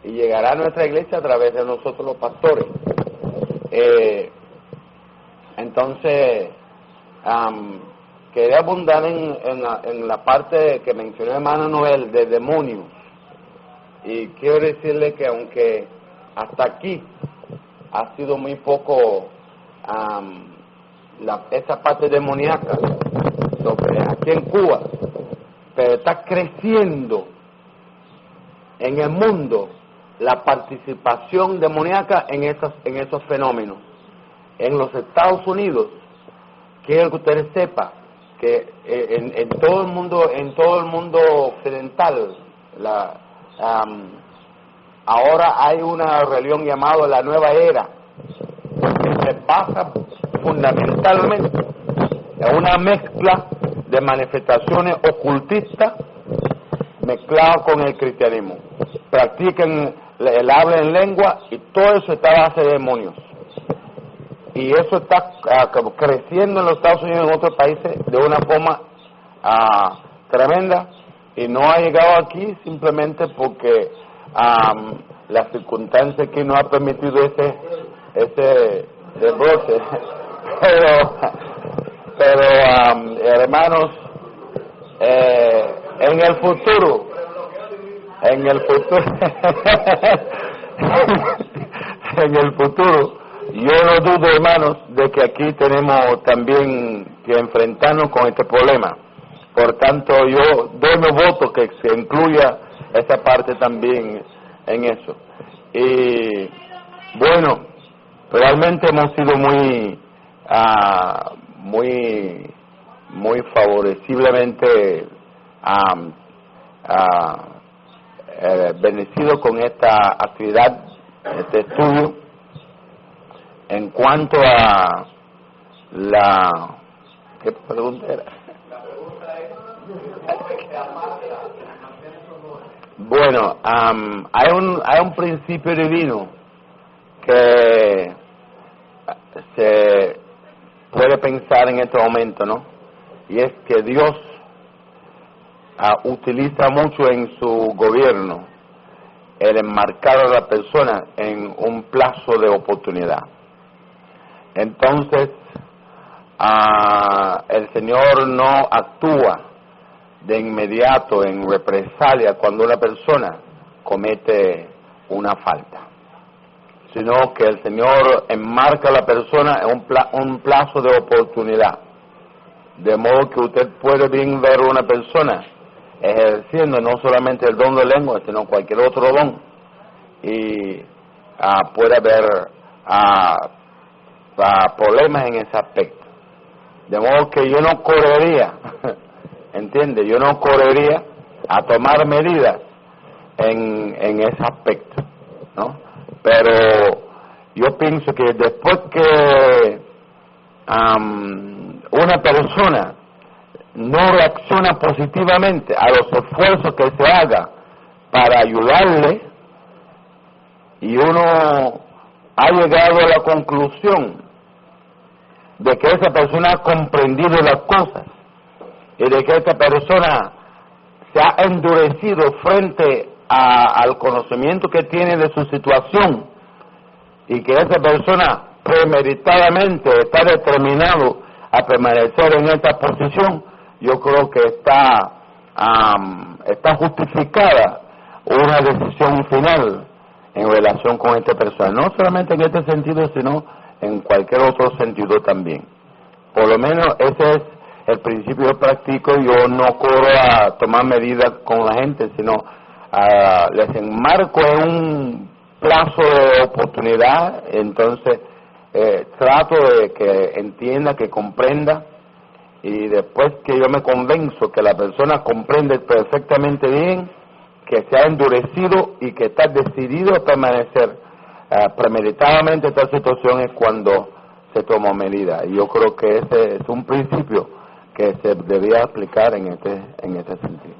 y llegará a nuestra iglesia a través de nosotros los pastores. Entonces, quería abundar en la parte que mencionó el hermano Noel de demonios, y quiero decirle que aunque hasta aquí ha sido muy poco esa parte demoníaca aquí en Cuba, pero está creciendo en el mundo la participación demoníaca en esos fenómenos. En los Estados Unidos, quiero que ustedes sepan que en todo el mundo occidental, ahora hay una religión llamada la Nueva Era, que se basa fundamentalmente en una mezcla de manifestaciones ocultistas mezcladas con el cristianismo. Practican el habla en lengua y todo eso está a base de demonios. Y eso está creciendo en los Estados Unidos y en otros países de una forma tremenda, y no ha llegado aquí simplemente porque las circunstancias aquí no ha permitido ese brote. pero hermanos, en el futuro en el futuro yo no dudo, hermanos, de que aquí tenemos también que enfrentarnos con este problema. Por tanto, yo doy mi voto que se incluya esa parte también en eso. Y bueno, realmente hemos sido muy favoreciblemente bendecidos con esta actividad, este estudio. En cuanto a ¿qué pregunta era? Bueno, hay un principio divino que se puede pensar en este momento, ¿no? Y es que Dios utiliza mucho en su gobierno el enmarcar a la persona en un plazo de oportunidad. Entonces, el Señor no actúa de inmediato en represalia cuando una persona comete una falta, sino que el Señor enmarca a la persona en un plazo de oportunidad, de modo que usted puede bien ver a una persona ejerciendo no solamente el don de lengua, sino cualquier otro don, y puede haber problemas en ese aspecto. De modo que yo no correría, ¿entiende? Yo no correría a tomar medidas en ese aspecto, ¿no? Pero yo pienso que después que una persona no reacciona positivamente a los esfuerzos que se haga para ayudarle, y uno ha llegado a la conclusión de que esa persona ha comprendido las cosas y de que esa persona se ha endurecido frente al conocimiento que tiene de su situación, y que esa persona premeditadamente está determinado a permanecer en esta posición, yo creo que está justificada una decisión final en relación con esta persona, no solamente en este sentido, sino en cualquier otro sentido también. Por lo menos ese es el principio que practico. Yo no corro a tomar medidas con la gente, sino les enmarco en un plazo de oportunidad. Entonces trato de que entienda, que comprenda, y después que yo me convenzo que la persona comprende perfectamente bien, que se ha endurecido y que está decidido a permanecer premeditadamente esta situación, es cuando se toma medida. Y yo creo que ese es un principio que se debía aplicar en este sentido.